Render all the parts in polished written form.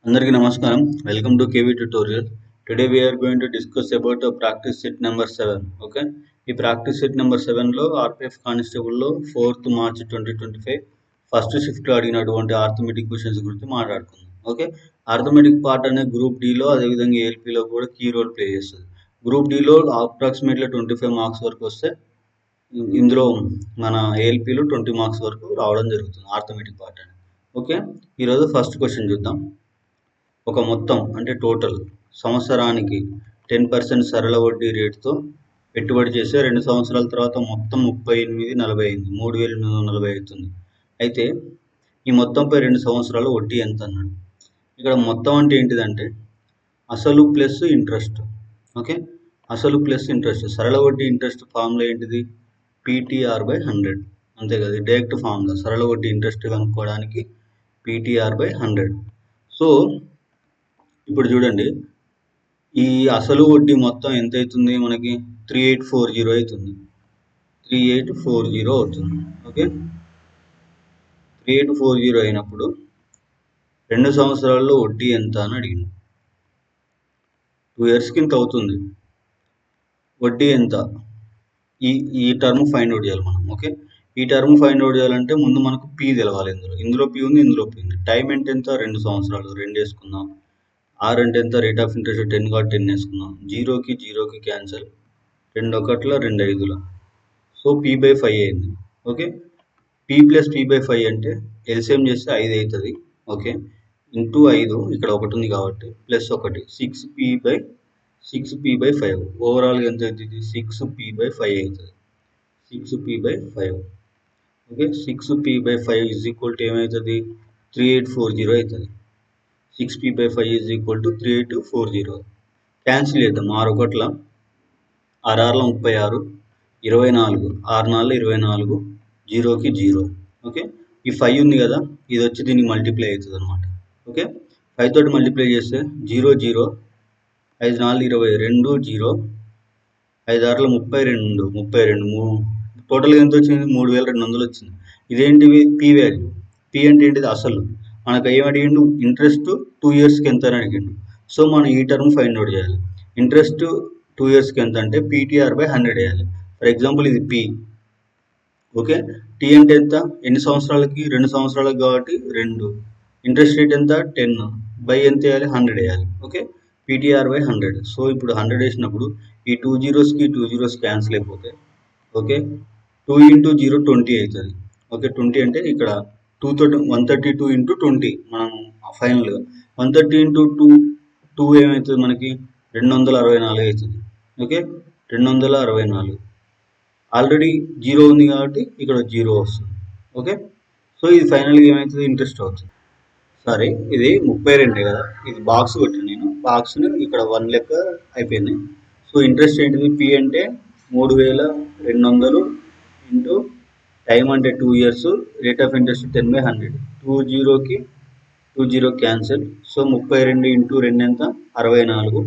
అందరికీ నమస్కారం. Welcome to KV tutorial. Today we are going to discuss about practice set number 7. ఓకే, ఈ practice set number 7లో RPF కానిస్టేబుల్లో 4th March 2025 ఫస్ట్ షిఫ్ట్లో అడిగినటువంటి ఆర్థమెటిక్ క్వశ్చన్స్ గురించి మాట్లాడుకుందాం. ఓకే, ఆర్థమెటిక్ పార్ట్ అనే గ్రూప్ డిలో అదేవిధంగా ఏఎల్పిలో కూడా కీ రోల్ ప్లే చేస్తుంది. గ్రూప్ డిలో అప్రాక్సిమేట్లీ 25 మార్క్స్ వరకు వస్తే ఇందులో మన ఏఎల్పిలో 20 మార్క్స్ వరకు రావడం జరుగుతుంది ఆర్థమెటిక్ పార్ట్ అని. ఓకే, ఈరోజు ఫస్ట్ క్వశ్చన్ చూద్దాం. ఒక మొత్తం అంటే టోటల్ సంవత్సరానికి 10% సరళ వడ్డీ రేటుతో పెట్టుబడి చేస్తే 2 సంవత్సరాల తర్వాత మొత్తం 38,40 3,840 అవుతుంది. అయితే ఈ మొత్తంపై 2 సంవత్సరాలు వడ్డీ ఎంత అన్నాడు. ఇక్కడ మొత్తం అంటే ఏంటిదంటే అసలు ప్లస్ ఇంట్రెస్ట్. ఓకే, అసలు ప్లస్ ఇంట్రెస్ట్. సరళ వడ్డీ ఇంట్రెస్ట్ ఫార్ములా ఏంటిది? PTR/100. అంతే కదా, డైరెక్ట్ ఫార్ములా. సరళ వడ్డీ ఇంట్రెస్ట్ కనుక్కోవడానికి PTR/100. సో ఇప్పుడు చూడండి, ఈ అసలు వడ్డీ మొత్తం ఎంత అవుతుంది మనకి? 3840 అవుతుంది. 3840 అవుతుంది. ఓకే, 3840 అయినప్పుడు 2 సంవత్సరాల్లో వడ్డీ ఎంత అని అడిగింది. 2 ఇయర్స్కి ఇంత అవుతుంది. వడ్డీ ఎంత? ఈ టర్మ్ ఫైండ్ అవుట్ చేయాలి మనం. ఓకే, ఈ టర్మ్ ఫైండ్ అవుట్ చేయాలంటే ముందు మనకు పీ తెలవాలి. ఇందులో పీ ఉంది, ఇందులో పీ ఉంది. టైం ఎంత? 2 సంవత్సరాలు. 2 వేసుకుందాం. ఆర్ అంటే ఎంత? రేట్ ఆఫ్ ఇంట్రెస్ట్ 10 కాబట్టి 10 వేసుకుందాం. జీరోకి క్యాన్సల్. 2 ఒకట్ల 2 ఐదుల. సో P/5 అయింది. ఓకే, P ప్లస్ P/5 అంటే ఎల్సిఎం చేస్తే 5 అవుతుంది. ఓకే, ఇంటూ 5 ఇక్కడ ఒకటి ఉంది కాబట్టి ప్లస్ 1 6P/5. ఓవరాల్గా ఎంత అవుతుంది? 6P/5 అవుతుంది. 6P/5. Okay, 6P/5 is equal to ఏమవుతుంది? 3840 అవుతుంది. 6P/5 is equal to 3840. Cancel చేద్దాం. 6 ఒకట్ల 6 36, 24, 6 24, జీరోకి 0. ఓకే, ఈ 5 ఉంది కదా, ఇది వచ్చి దీనికి మల్టిప్లై అవుతుంది అనమాట. ఓకే, 5 తోటి మల్టిప్లై చేస్తే 0 0, 5 4 22, 0, 5 6 32. టోటల్గా ఎంత వచ్చింది? 3200 వచ్చింది. ఇదేంటివి? P value. పీ అంటే ఏంటిది? అసలు. మనకు ఏం అడిగిండు? ఇంట్రెస్ట్ 2 ఇయర్స్కి ఎంత అని అడిగిండు. సో మనం ఈ టర్మ్ ఫైండ్ అవుట్ చేయాలి. ఇంట్రెస్ట్ 2 ఇయర్స్కి ఎంత అంటే PTR/100 వేయాలి. ఫర్ ఎగ్జాంపుల్ ఇది పీ. ఓకే, టీ అంటే ఎంత? ఎన్ని సంవత్సరాలకి? 2 సంవత్సరాలకు కాబట్టి 2. ఇంట్రెస్ట్ రేట్ ఎంత? 10. బై ఎంత వేయాలి? 100 వేయాలి. Okay, PTR/100. సో ఇప్పుడు 100 వేసినప్పుడు ఈ 2 జీరోస్కి 2 జీరోస్ క్యాన్సిల్ అయిపోతాయి. ఓకే, 2 ఇంటూ 0 20 అవుతుంది. ఓకే, 20 అంటే ఇక్కడ 2 తోటి 132 ఇంటూ 20 మనం ఫైనల్గా 130 ఇంటూ 2 ఏమవుతుంది మనకి? 264 అవుతుంది. ఓకే, 264. ఆల్రెడీ 0 ఉంది కాబట్టి ఇక్కడ 0 వస్తుంది. ఓకే, సో ఇది ఫైనల్గా ఏమవుతుంది? ఇంట్రెస్ట్ అవుతుంది. సారీ, ఇది 32 కదా, ఇది బాక్స్ కొట్టాను నేను. బాక్స్ని ఇక్కడ 1 లెక్క అయిపోయింది. సో ఇంట్రెస్ట్ ఏంటిది? పీ అంటే 3200 ఇంటూ టైం అంటే 2 years, rate of interest 10/100. 20 cancel. So 32 into 2 ఎంత? 64.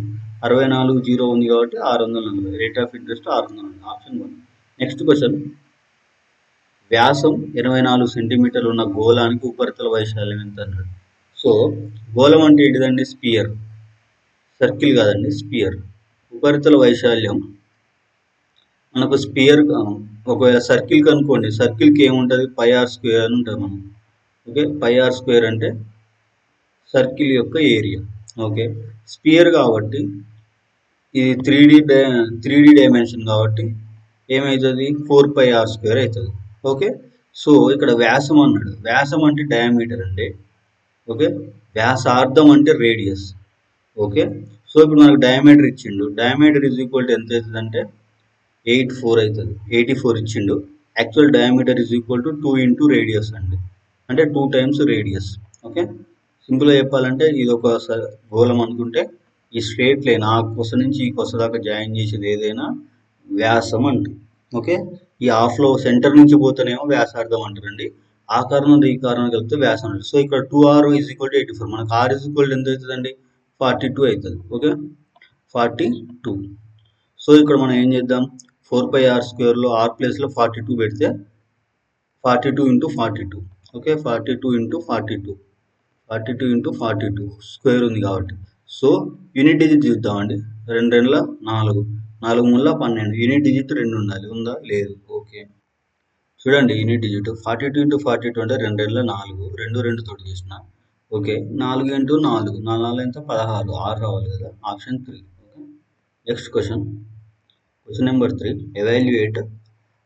64 జీరో ఉంది కాబట్టి 640. Rate of interest 640. Option 1. Next question. వ్యాసం 84 సెంటీమీటర్లు ఉన్న గోళానికి ఉపరితల వైశాల్యం ఎంత అన్నాడు. సో గోళం అంటే ఏంటిదండి? స్పియర్. సర్కిల్ కాదండి, స్పియర్. ఉపరితల వైశాల్యం మనకు స్పియర్ ఒకవేళ సర్కిల్ కనుక్కోండి, సర్కిల్కి ఏముంటుంది? πr² అని ఉంటుంది మనం. ఓకే, πr² అంటే సర్కిల్ యొక్క ఏరియా. ఓకే, స్పియర్ కాబట్టి ఇది 3D డైమెన్షన్ కాబట్టి ఏమవుతుంది? 4πr² అవుతుంది. ఓకే, సో ఇక్కడ వ్యాసం అన్నాడు. వ్యాసం అంటే డయామీటర్ అండి. ఓకే, వ్యాసార్థం అంటే రేడియస్. ఓకే, సో ఇప్పుడు మనకు డయామీటర్ ఇచ్చిండు. డయామీటర్ ఈజ్ ఈక్వల్ టు ఎంత అవుతుంది అంటే 84 అవుతుంది. 84 ఇచ్చిండు. Actual diameter is equal to 2 into radius అండి, అంటే 2 టైమ్స్ రేడియస్. ఓకే, సింపుల్గా చెప్పాలంటే ఇది ఒక గోళం అనుకుంటే ఈ స్ట్రేట్ లైన్ ఆ కొస నుంచి ఈ కొస దాకా జాయిన్ చేసేది ఏదైనా వ్యాసం అంటారు. ఓకే, ఈ హాఫ్లో సెంటర్ నుంచి పోతేనేమో వ్యాసార్థం అంటారండి. ఆ కారణం ఈ కారణం కలిపితే వ్యాసం అంటారు. సో ఇక్కడ 2r ఈజ్ ఈక్వల్ టు 84. మనకు r ఈజ్ ఈక్వల్ టు ఎంత అవుతుందండి? 42 అవుతుంది. ఓకే, 42. సో ఇక్కడ మనం ఏం చేద్దాం? 4πr² r ప్లేస్లో 42 పెడితే 42 into 42. Okay, 42 into 42. 42 into 42 square ఉంది కాబట్టి. సో యూనిట్ డిజిట్ చూద్దామండి. 2 2 4, 4 3 12. యూనిట్ డిజిట్ 2 ఉండాలి. ఉందా? లేదు. ఓకే, చూడండి యూనిట్ డిజిట్ 42 ఇంటూ 42 అంటే 2 2 4, 2 2 తోటి చేసిన. ఓకే, 4 ఇంటూ 4, 4 4 ఎంత 16, 6 రావాలి కదా. Option 3. Okay, next question number 3, evaluate.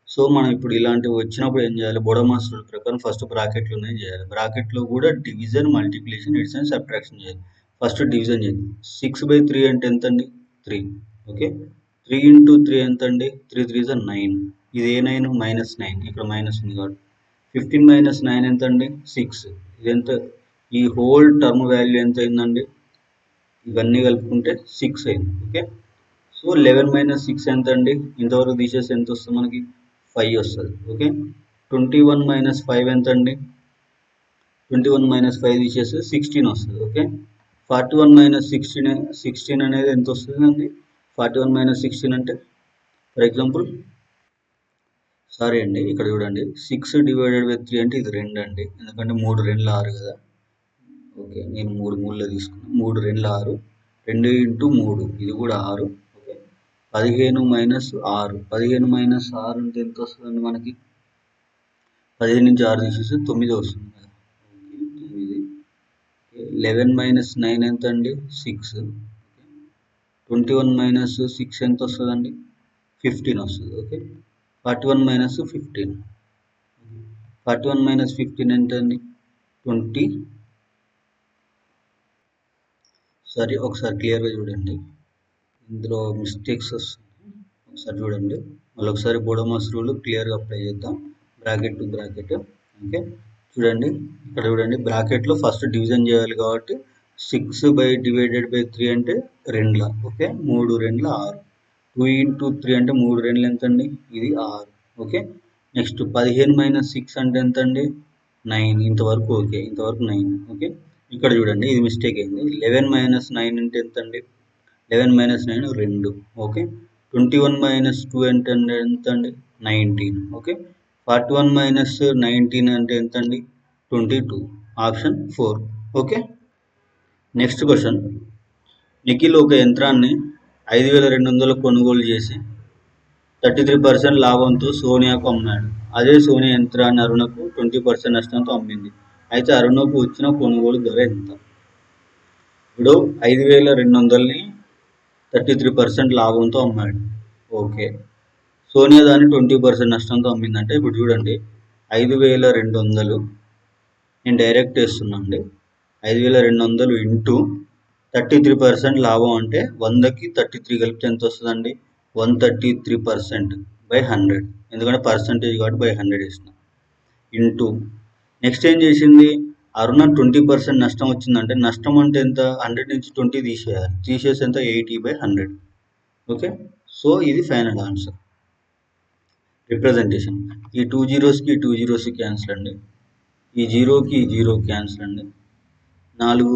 So మనం ఇప్పుడు ఇలాంటివి వచ్చినప్పుడు ఏం చేయాలి? బోడమాస్ రూల్ ప్రకారం ఫస్ట్ బ్రాకెట్లోనే చేయాలి. బ్రాకెట్లో కూడా డివిజన్, మల్టిప్లికేషన్, ఎడిషన్, సబ్ట్రాక్షన్ చేయాలి. ఫస్ట్ డివిజన్ చేయాలి. 6/3 అంటే ఎంత అండి? 3. ఓకే, 3 ఇంటూ 3 ఎంత అండి? 3 3 is 9. ఇది ఏ 9? -9. ఇక్కడ మైనస్ ఉంది కాబట్టి 15 - 9 ఎంత అండి? 6. ఇది ఎంత? ఈ హోల్ టర్మ్ వాల్యూ ఎంత అయిందండి? ఇవన్నీ కలుపుకుంటే 6 అయింది. ఓకే, సో 11 - 6 ఎంత అండి? ఇంతవరకు తీసేసి ఎంత వస్తుంది మనకి? 5 వస్తుంది. ఓకే, 21 - 5 ఎంత అండి? 21 - 5 తీసేస్తే 16 వస్తుంది. ఓకే, 41 - 16 అనేది ఎంత వస్తుందండి? 41 - 16 అంటే ఫర్ ఎగ్జాంపుల్, సారీ అండి, ఇక్కడ చూడండి 6 డివైడెడ్ బై 3 అంటే ఇది 2 అండి. ఎందుకంటే 3 2 6 కదా. ఓకే, నేను 3 3లో తీసుకున్నాను. 3 2 6, 2 ఇంటూ 3 ఇది కూడా 6. ఓకే, 15 - 6, 15 - 6 అంటే ఎంత వస్తుందండి మనకి? 15 నుంచి 6 తీసేస్తే 9 వస్తుంది కదా. ఓకే, 9. 11 - 9 ఎంత అండి? 6. 21 - 6 ఎంత వస్తుందండి? 15 వస్తుంది. ఓకే, 41 - 15. 41 - 15 ఎంత అండి? 20. సరే, ఒకసారి క్లియర్గా చూడండి, ఇందులో మిస్టేక్స్ వస్తుంది. ఒకసారి చూడండి, మళ్ళీ ఒకసారి బోడమాస్ రూల్ క్లియర్గా అప్లై చేద్దాం. Bracket to bracket. ఓకే, చూడండి ఇక్కడ చూడండి, బ్రాకెట్లో ఫస్ట్ డివిజన్ చేయాలి కాబట్టి 6/3 అంటే 2. ఓకే, 3 2 6. 2 ఇంటూ 3 అంటే 3 2 ఎంత అండి? ఇది 6. ఓకే, నెక్స్ట్ 15 - 6 అంటే ఎంత అండి? 9. ఇంతవరకు ఓకే, ఇంతవరకు 9. ఓకే, ఇక్కడ చూడండి ఇది మిస్టేక్ అయింది. 11 - 9 అంటే ఎంత అండి? 11 - 9 2. ఓకే, 21 - 2 అంటే ఎంత అండి? 19. ఓకే, 41 - 19 అంటే ఎంత అండి? 22. Option 4. Okay, next question. Nikhil ఒక యంత్రాన్ని 5200 కొనుగోలు చేసి 33% లాభంతో సోనియాకు అమ్మాడు. అదే సోనియా యంత్రాన్ని అరుణకు 20% నష్టంతో అమ్మింది. అయితే అరుణకు వచ్చిన కొనుగోలు ధర ఎంత? ఇప్పుడు 5200ని 33% లాభంతో అమ్మాడు. ఓకే, సోనియా దాన్ని 20% నష్టంతో అమ్మిందంటే ఇప్పుడు చూడండి, 5200 నేను డైరెక్ట్ వేస్తున్నా అండి. 5200 ఇంటూ 33% లాభం అంటే 100కి 33 కలిపితే ఎంత వస్తుందండి? 133% బై 100. ఎందుకంటే పర్సంటేజ్ కాబట్టి బై 100 వేసిన. ఇంటూ నెక్స్ట్ ఏం చేసింది? అరుణ 20% నష్టం వచ్చిందంటే, నష్టం అంటే ఎంత? 100 నుంచి 20 తీసేయాలి. తీసేసి ఎంత? 80/100. ఓకే, సో ఇది ఫైనల్ ఆన్సర్. రిప్రజెంటేషన్, ఈ 2 జీరోస్కి 2 జీరోస్కి క్యాన్సిల్ అండి. ఈ జీరోకి ఈ జీరో క్యాన్సిల్ అండి. 4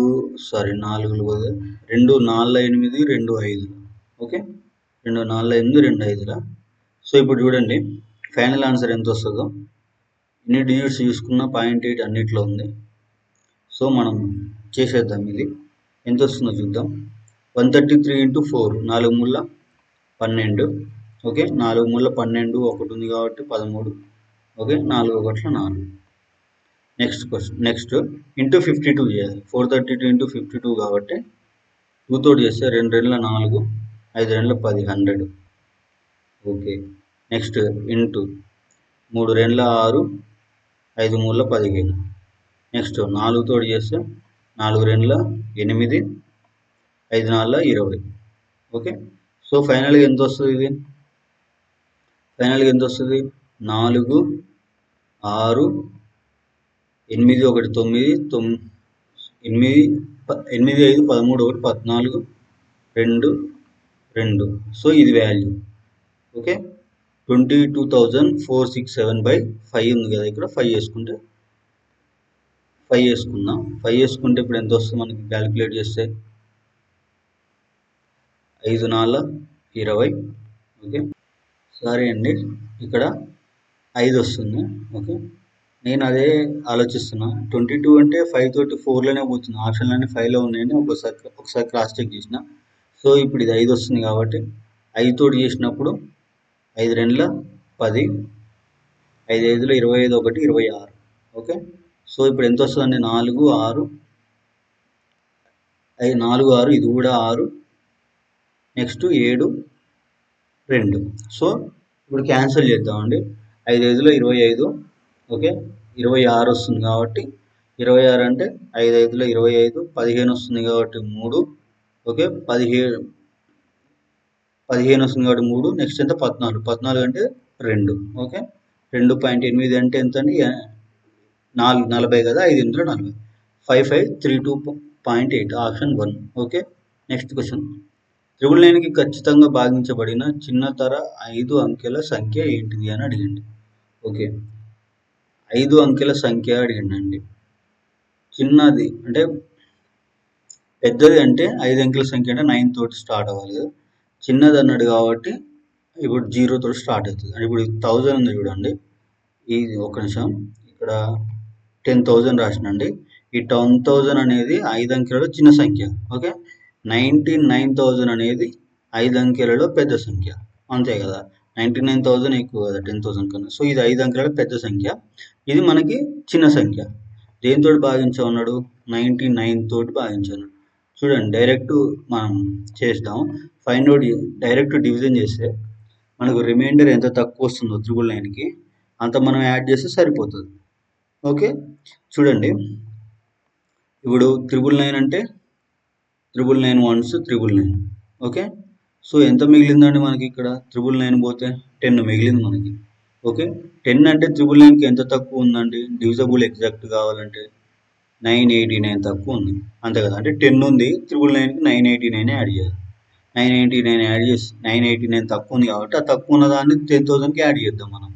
2 4 8 2 5. ఓకే, 2 4 8 2 5. సో ఇప్పుడు చూడండి ఫైనల్ ఆన్సర్ ఎంత వస్తుందో. ఎన్ని డిజిట్స్ చూసుకున్న 0.8 అన్నిట్లో ఉంది. సో మనం చేసేద్దాం. ఇది ఎంత వస్తుందో చూద్దాం. 133 ఇంటూ 4, 4 3 12. ఓకే, 4 3 12, ఒకటి ఉంది కాబట్టి 13. Okay, 4 1 4. Next question. Next into 52 చేయాలి. 432 ఇంటూ 52 కాబట్టి 2 తోటి చేస్తే 2 2 4, 5 2 10, 100. Okay, next into 3 2 6, 5 3 15. నెక్స్ట్ 4 తోటి చేస్తే 4 2 8, 5 4 20. ఓకే, సో ఫైనల్గా ఎంత వస్తుంది? ఇది ఫైనల్గా ఎంత వస్తుంది? 4 6 8 1 9 8 5 13 1 14 2 2. సో ఇది వాల్యూ. ఓకే, 22,467/5 ఉంది కదా. ఇక్కడ 5 వేసుకుంటే 5 వేసుకుందాం. 5 వేసుకుంటే ఇప్పుడు ఎంత వస్తుంది మనకి? క్యాలిక్యులేట్ చేస్తే 5 4 20. ఓకే, సారీ అండి, ఇక్కడ 5 వస్తుంది. ఓకే, నేను అదే ఆలోచిస్తున్నా. 22 అంటే 5 తోటి 4లోనే పోతుంది. ఆప్షన్లన్నీ 5లో ఉన్నాయని ఒకసారి క్రాస్ చెక్ చేసిన. సో ఇప్పుడు ఇది 5 వస్తుంది కాబట్టి 5 తోటి చేసినప్పుడు 5 రెండ్ల 10, 5 ఐదులో 25, 1 26. ఓకే. సో ఇప్పుడు ఎంత వస్తుందండి? 4, 6, 4, 6, ఇది కూడా 6, నెక్స్ట్ 7, 2. సో ఇప్పుడు క్యాన్సిల్ చేద్దామండి. 5 ఐదులో 25, ఓకే, 26 వస్తుంది కాబట్టి 26 అంటే 5 ఐదులో 25, 15 వస్తుంది కాబట్టి 3, ఓకే, 15 వస్తుంది కాబట్టి 3, నెక్స్ట్ ఎంత? 14. 14 అంటే 2, ఓకే. 2.8 అంటే ఎంత అండి? 40 కదా, 5 ఇందులో 40. 5532.8 ఆప్షన్ 1. ఓకే. Next question. 999కి ఖచ్చితంగా భాగించబడిన చిన్నతర 5 అంకెల సంఖ్య ఏంటిది అని అడిగింది. ఓకే, 5 అంకెల సంఖ్య అడిగిండండి. చిన్నది అంటే పెద్దది అంటే 5 అంకెల సంఖ్య అంటే 9 తోటి స్టార్ట్ అవ్వాలి కదా. చిన్నది అన్నాడు కాబట్టి ఇప్పుడు 0 తోటి స్టార్ట్ అవుతుంది. అంటే ఇప్పుడు 1000 ఉంది చూడండి. ఇది ఒక నిమిషం, ఇక్కడ 10,000 రాసినండి. ఈ 10,000 అనేది 5 అంకెలలో చిన్న సంఖ్య. ఓకే. 99,000 అనేది 5 అంకెలలో పెద్ద సంఖ్య. అంతే కదా. 99,000 ఎక్కువ కదా 10,000 కన్నా. సో ఇది 5 అంకెలలో పెద్ద సంఖ్య, ఇది మనకి చిన్న సంఖ్య. దేనితోటి భాగించమన్నాడు? 99 తోటి భాగించమన్నాడు. చూడండి, డైరెక్ట్ మనం చేస్తాం. ఫైండ్ అవుట్ డైరెక్ట్ డివిజన్ చేస్తే మనకు రిమైండర్ ఎంత తక్కువ వస్తుందో 999కి అంత మనం యాడ్ చేస్తే సరిపోతుంది. ఓకే. చూడండి, ఇప్పుడు 999 అంటే 999 వన్స్ 999. ఓకే. సో ఎంత మిగిలిందండి మనకి ఇక్కడ? 999 పోతే 10 మిగిలింది మనకి. ఓకే. 10 అంటే 999కి ఎంత తక్కువ ఉందండి? డివిజబుల్ ఎగ్జాక్ట్ కావాలంటే 989 తక్కువ ఉంది. అంతే కదా. అంటే 10 ఉంది, 999కి 989 యాడ్ చేయాలి. 989 యాడ్ చేసి 989 తక్కువ ఉంది కాబట్టి ఆ తక్కువ ఉన్న దాన్ని 10,000కి యాడ్ చేద్దాం మనం.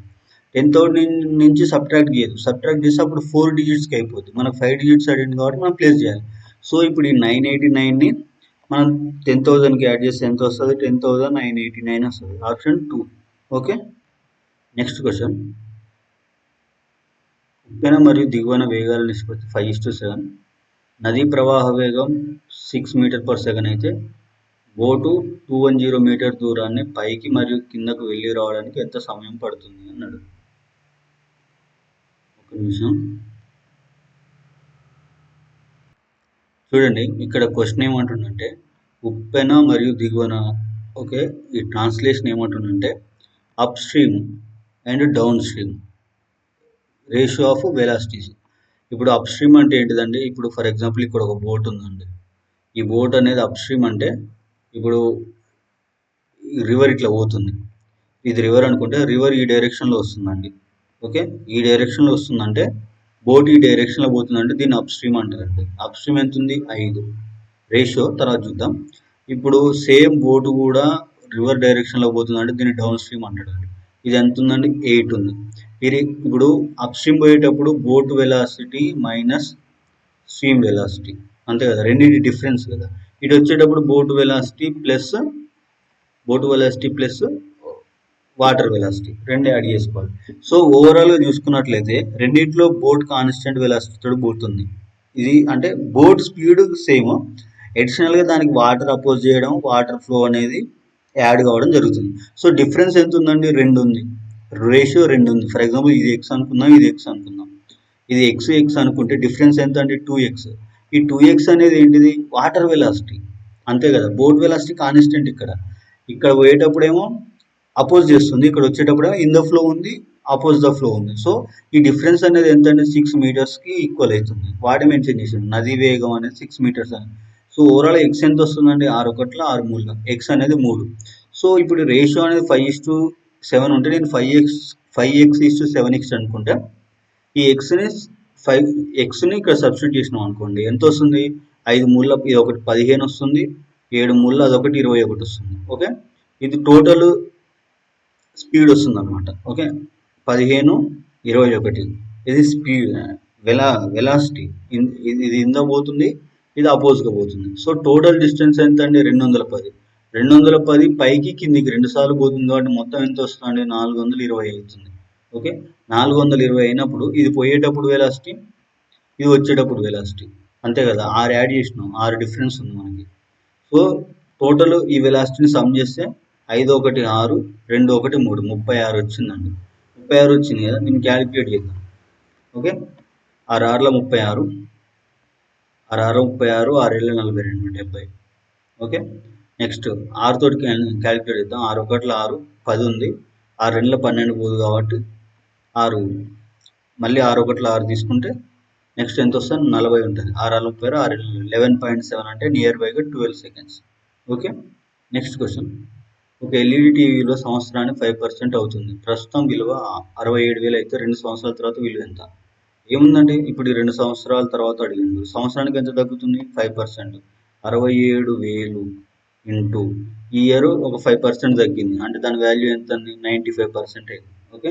10,000 నుంచి సబ్ట్రాక్ట్ చేయదు. సబ్ట్రాక్ట్ చేస్తే అప్పుడు 4 డిజిట్స్కి అయిపోద్ది. మనకు 5 డిజిట్స్ అడిగింది కాబట్టి మనం ప్లేస్ చేయాలి. సో ఇప్పుడు ఈ 989ని మనం 10,000కి యాడ్ చేస్తే ఎంత వస్తుంది? 10,989 వస్తుంది. ఆప్షన్ 2. ఓకే. Next question. ఉప్పెన మరియు దిగువన వేగాల నిష్పత్తి 5:7. నదీ ప్రవాహ వేగం 6 మీటర్/సెకండ్ అయితే బోటు 210 మీటర్ దూరాన్ని పైకి మరియు కిందకు వెళ్ళి రావడానికి ఎంత సమయం పడుతుంది అన్నాడు. ఒక నిమిషం చూడండి, ఇక్కడ క్వశ్చన్ ఏమంటుందంటే ఉప్పెన మరియు దిగువన. ఓకే. ఈ ట్రాన్స్లేషన్ ఏమంటుందంటే up stream and down stream ratio of velocities. ఇప్పుడు అప్ స్ట్రీమ్ అంటే ఏంటిదండి? ఇప్పుడు ఫర్ ఎగ్జాంపుల్ ఇక్కడ ఒక బోట్ ఉందండి. ఈ బోట్ అనేది అప్ స్ట్రీమ్ అంటే ఇప్పుడు రివర్ ఇట్లా పోతుంది. ఇది రివర్ అనుకుంటే రివర్ ఈ డైరెక్షన్లో వస్తుందండి. ఓకే. ఈ డైరెక్షన్లో వస్తుందంటే బోట్ ఈ డైరెక్షన్లో పోతుందంటే దీన్ని అప్ స్ట్రీమ్ అంటారండి. అప్ స్ట్రీమ్ ఎంత ఉంది? 5. రేషియో తర్వాత చూద్దాం. ఇప్పుడు సేమ్ బోటు కూడా రివర్ డైరెక్షన్లో పోతుందంటే దీన్ని డౌన్ స్ట్రీమ్ అంటాడండి. ఇది ఎంత ఉందండి? 8 ఉంది. ఇది ఇప్పుడు అప్ స్ట్రీమ్ పోయేటప్పుడు boat velocity minus stream velocity, అంతే కదా, రెండింటి డిఫరెన్స్ కదా. ఇటు వచ్చేటప్పుడు boat velocity plus water velocity రెండు యాడ్ చేసుకోవాలి. సో ఓవరాల్గా చూసుకున్నట్లయితే రెండింటిలో బోట్ కాన్స్టెంట్ వెలాసిటీతో పోతుంది. ఇది అంటే బోట్ స్పీడ్ సేమ్, అడిషనల్గా దానికి వాటర్ అపోజ్ చేయడం, వాటర్ ఫ్లో అనేది యాడ్ కావడం జరుగుతుంది. సో డిఫరెన్స్ ఎంత ఉందండి? 2 ఉంది. రేషియో 2 ఉంది. ఫర్ ఎగ్జాంపుల్ ఇది ఎక్స్ అనుకుందాం, ఇది ఎక్స్ అనుకుందాం. ఇది ఎక్స్ అనుకుంటే డిఫరెన్స్ ఎంత అండి? 2x. ఈ 2x అనేది ఏంటిది? వాటర్ వెలాసిటీ, అంతే కదా. Boat velocity constant. ఇక్కడ పోయేటప్పుడేమో అపోజ్ చేస్తుంది, ఇక్కడ వచ్చేటప్పుడేమో ఇన్ ద ఫ్లో ఉంది, అపోజ్ ద ఫ్లో ఉంది. సో ఈ డిఫరెన్స్ అనేది ఎంత అంటే 6 మీటర్స్కి ఈక్వల్ అవుతుంది. వాటి మెన్షన్ చేసింది నది వేగం అనేది 6 మీటర్స్ అని. సో ఓవరాల్ ఎక్స్ ఎంత వస్తుందండి? 6 ఒకట్ల 6 మూల ఎక్స్ అనేది 3. సో ఇప్పుడు రేషియో అనేది 5:7 ఉంటే నేను 5x:7x అనుకుంటే ఈ ఎక్స్ని ఇక్కడ సబ్స్టిట్యూట్ చేసినాం అనుకోండి, ఎంత వస్తుంది? 5 మూల ఇది ఒకటి 15 వస్తుంది, 7 మూల అదొకటి 21 వస్తుంది. ఓకే. ఇది టోటల్ స్పీడ్ వస్తుంది అనమాట. ఓకే. 15, 21 ఇది స్పీడ్ వెలాసిటీ. ఇది ఇందా పోతుంది, ఇది అపోజ్గా పోతుంది. సో టోటల్ డిస్టెన్స్ ఎంత అండి? 210. 210 పైకి కిందికి 2 సార్లు పోతుంది కాబట్టి మొత్తం ఎంత వస్తుంది? 420 అవుతుంది. ఓకే, 420 అయినప్పుడు ఇది పోయేటప్పుడు వెలాసిటీ, ఇది వచ్చేటప్పుడు వెలాసిటీ, అంతే కదా, 6 యాడ్ చేసినాం, 6 డిఫరెన్స్ ఉంది మనకి. సో టోటల్ ఈ వెలాసిటీని సమ్ చేస్తే 5 1 6 2 1 3 36 వచ్చిందండి. 36 వచ్చింది కదా, నేను క్యాలిక్యులేట్ చేద్దాం. ఓకే, 6 6ల 36, 6 6 36, 6 7 42, 70. ఓకే, నెక్స్ట్ 6 తోటి క్యాలిక్యులేట్ చేద్దాం. 6 1 6, 10 ఉంది, 6 2 12 పోదు కాబట్టి 6, మళ్ళీ 6 1 6 తీసుకుంటే నెక్స్ట్ ఎంత వస్తుంది, 40 ఉంటుంది. 6 6 36, 6 11.7 అంటే నియర్ బైగా 12 సెకండ్స్. Okay, next question. ఒక ఎల్ఈడి టీవీలో సంవత్సరానికి 5% అవుతుంది. ప్రస్తుతం విలువ 67,000 అయితే 2 సంవత్సరాల తర్వాత విలువ ఎంత? ఏముందండి, ఇప్పుడు 2 సంవత్సరాల తర్వాత అడిగిండు, సంవత్సరానికి ఎంత తగ్గుతుంది, 5%. 67,000 ఇంటూ ఈ ఇయర్ ఒక 5% తగ్గింది అంటే దాని వాల్యూ ఎంత అండి, 95% అయింది. ఓకే,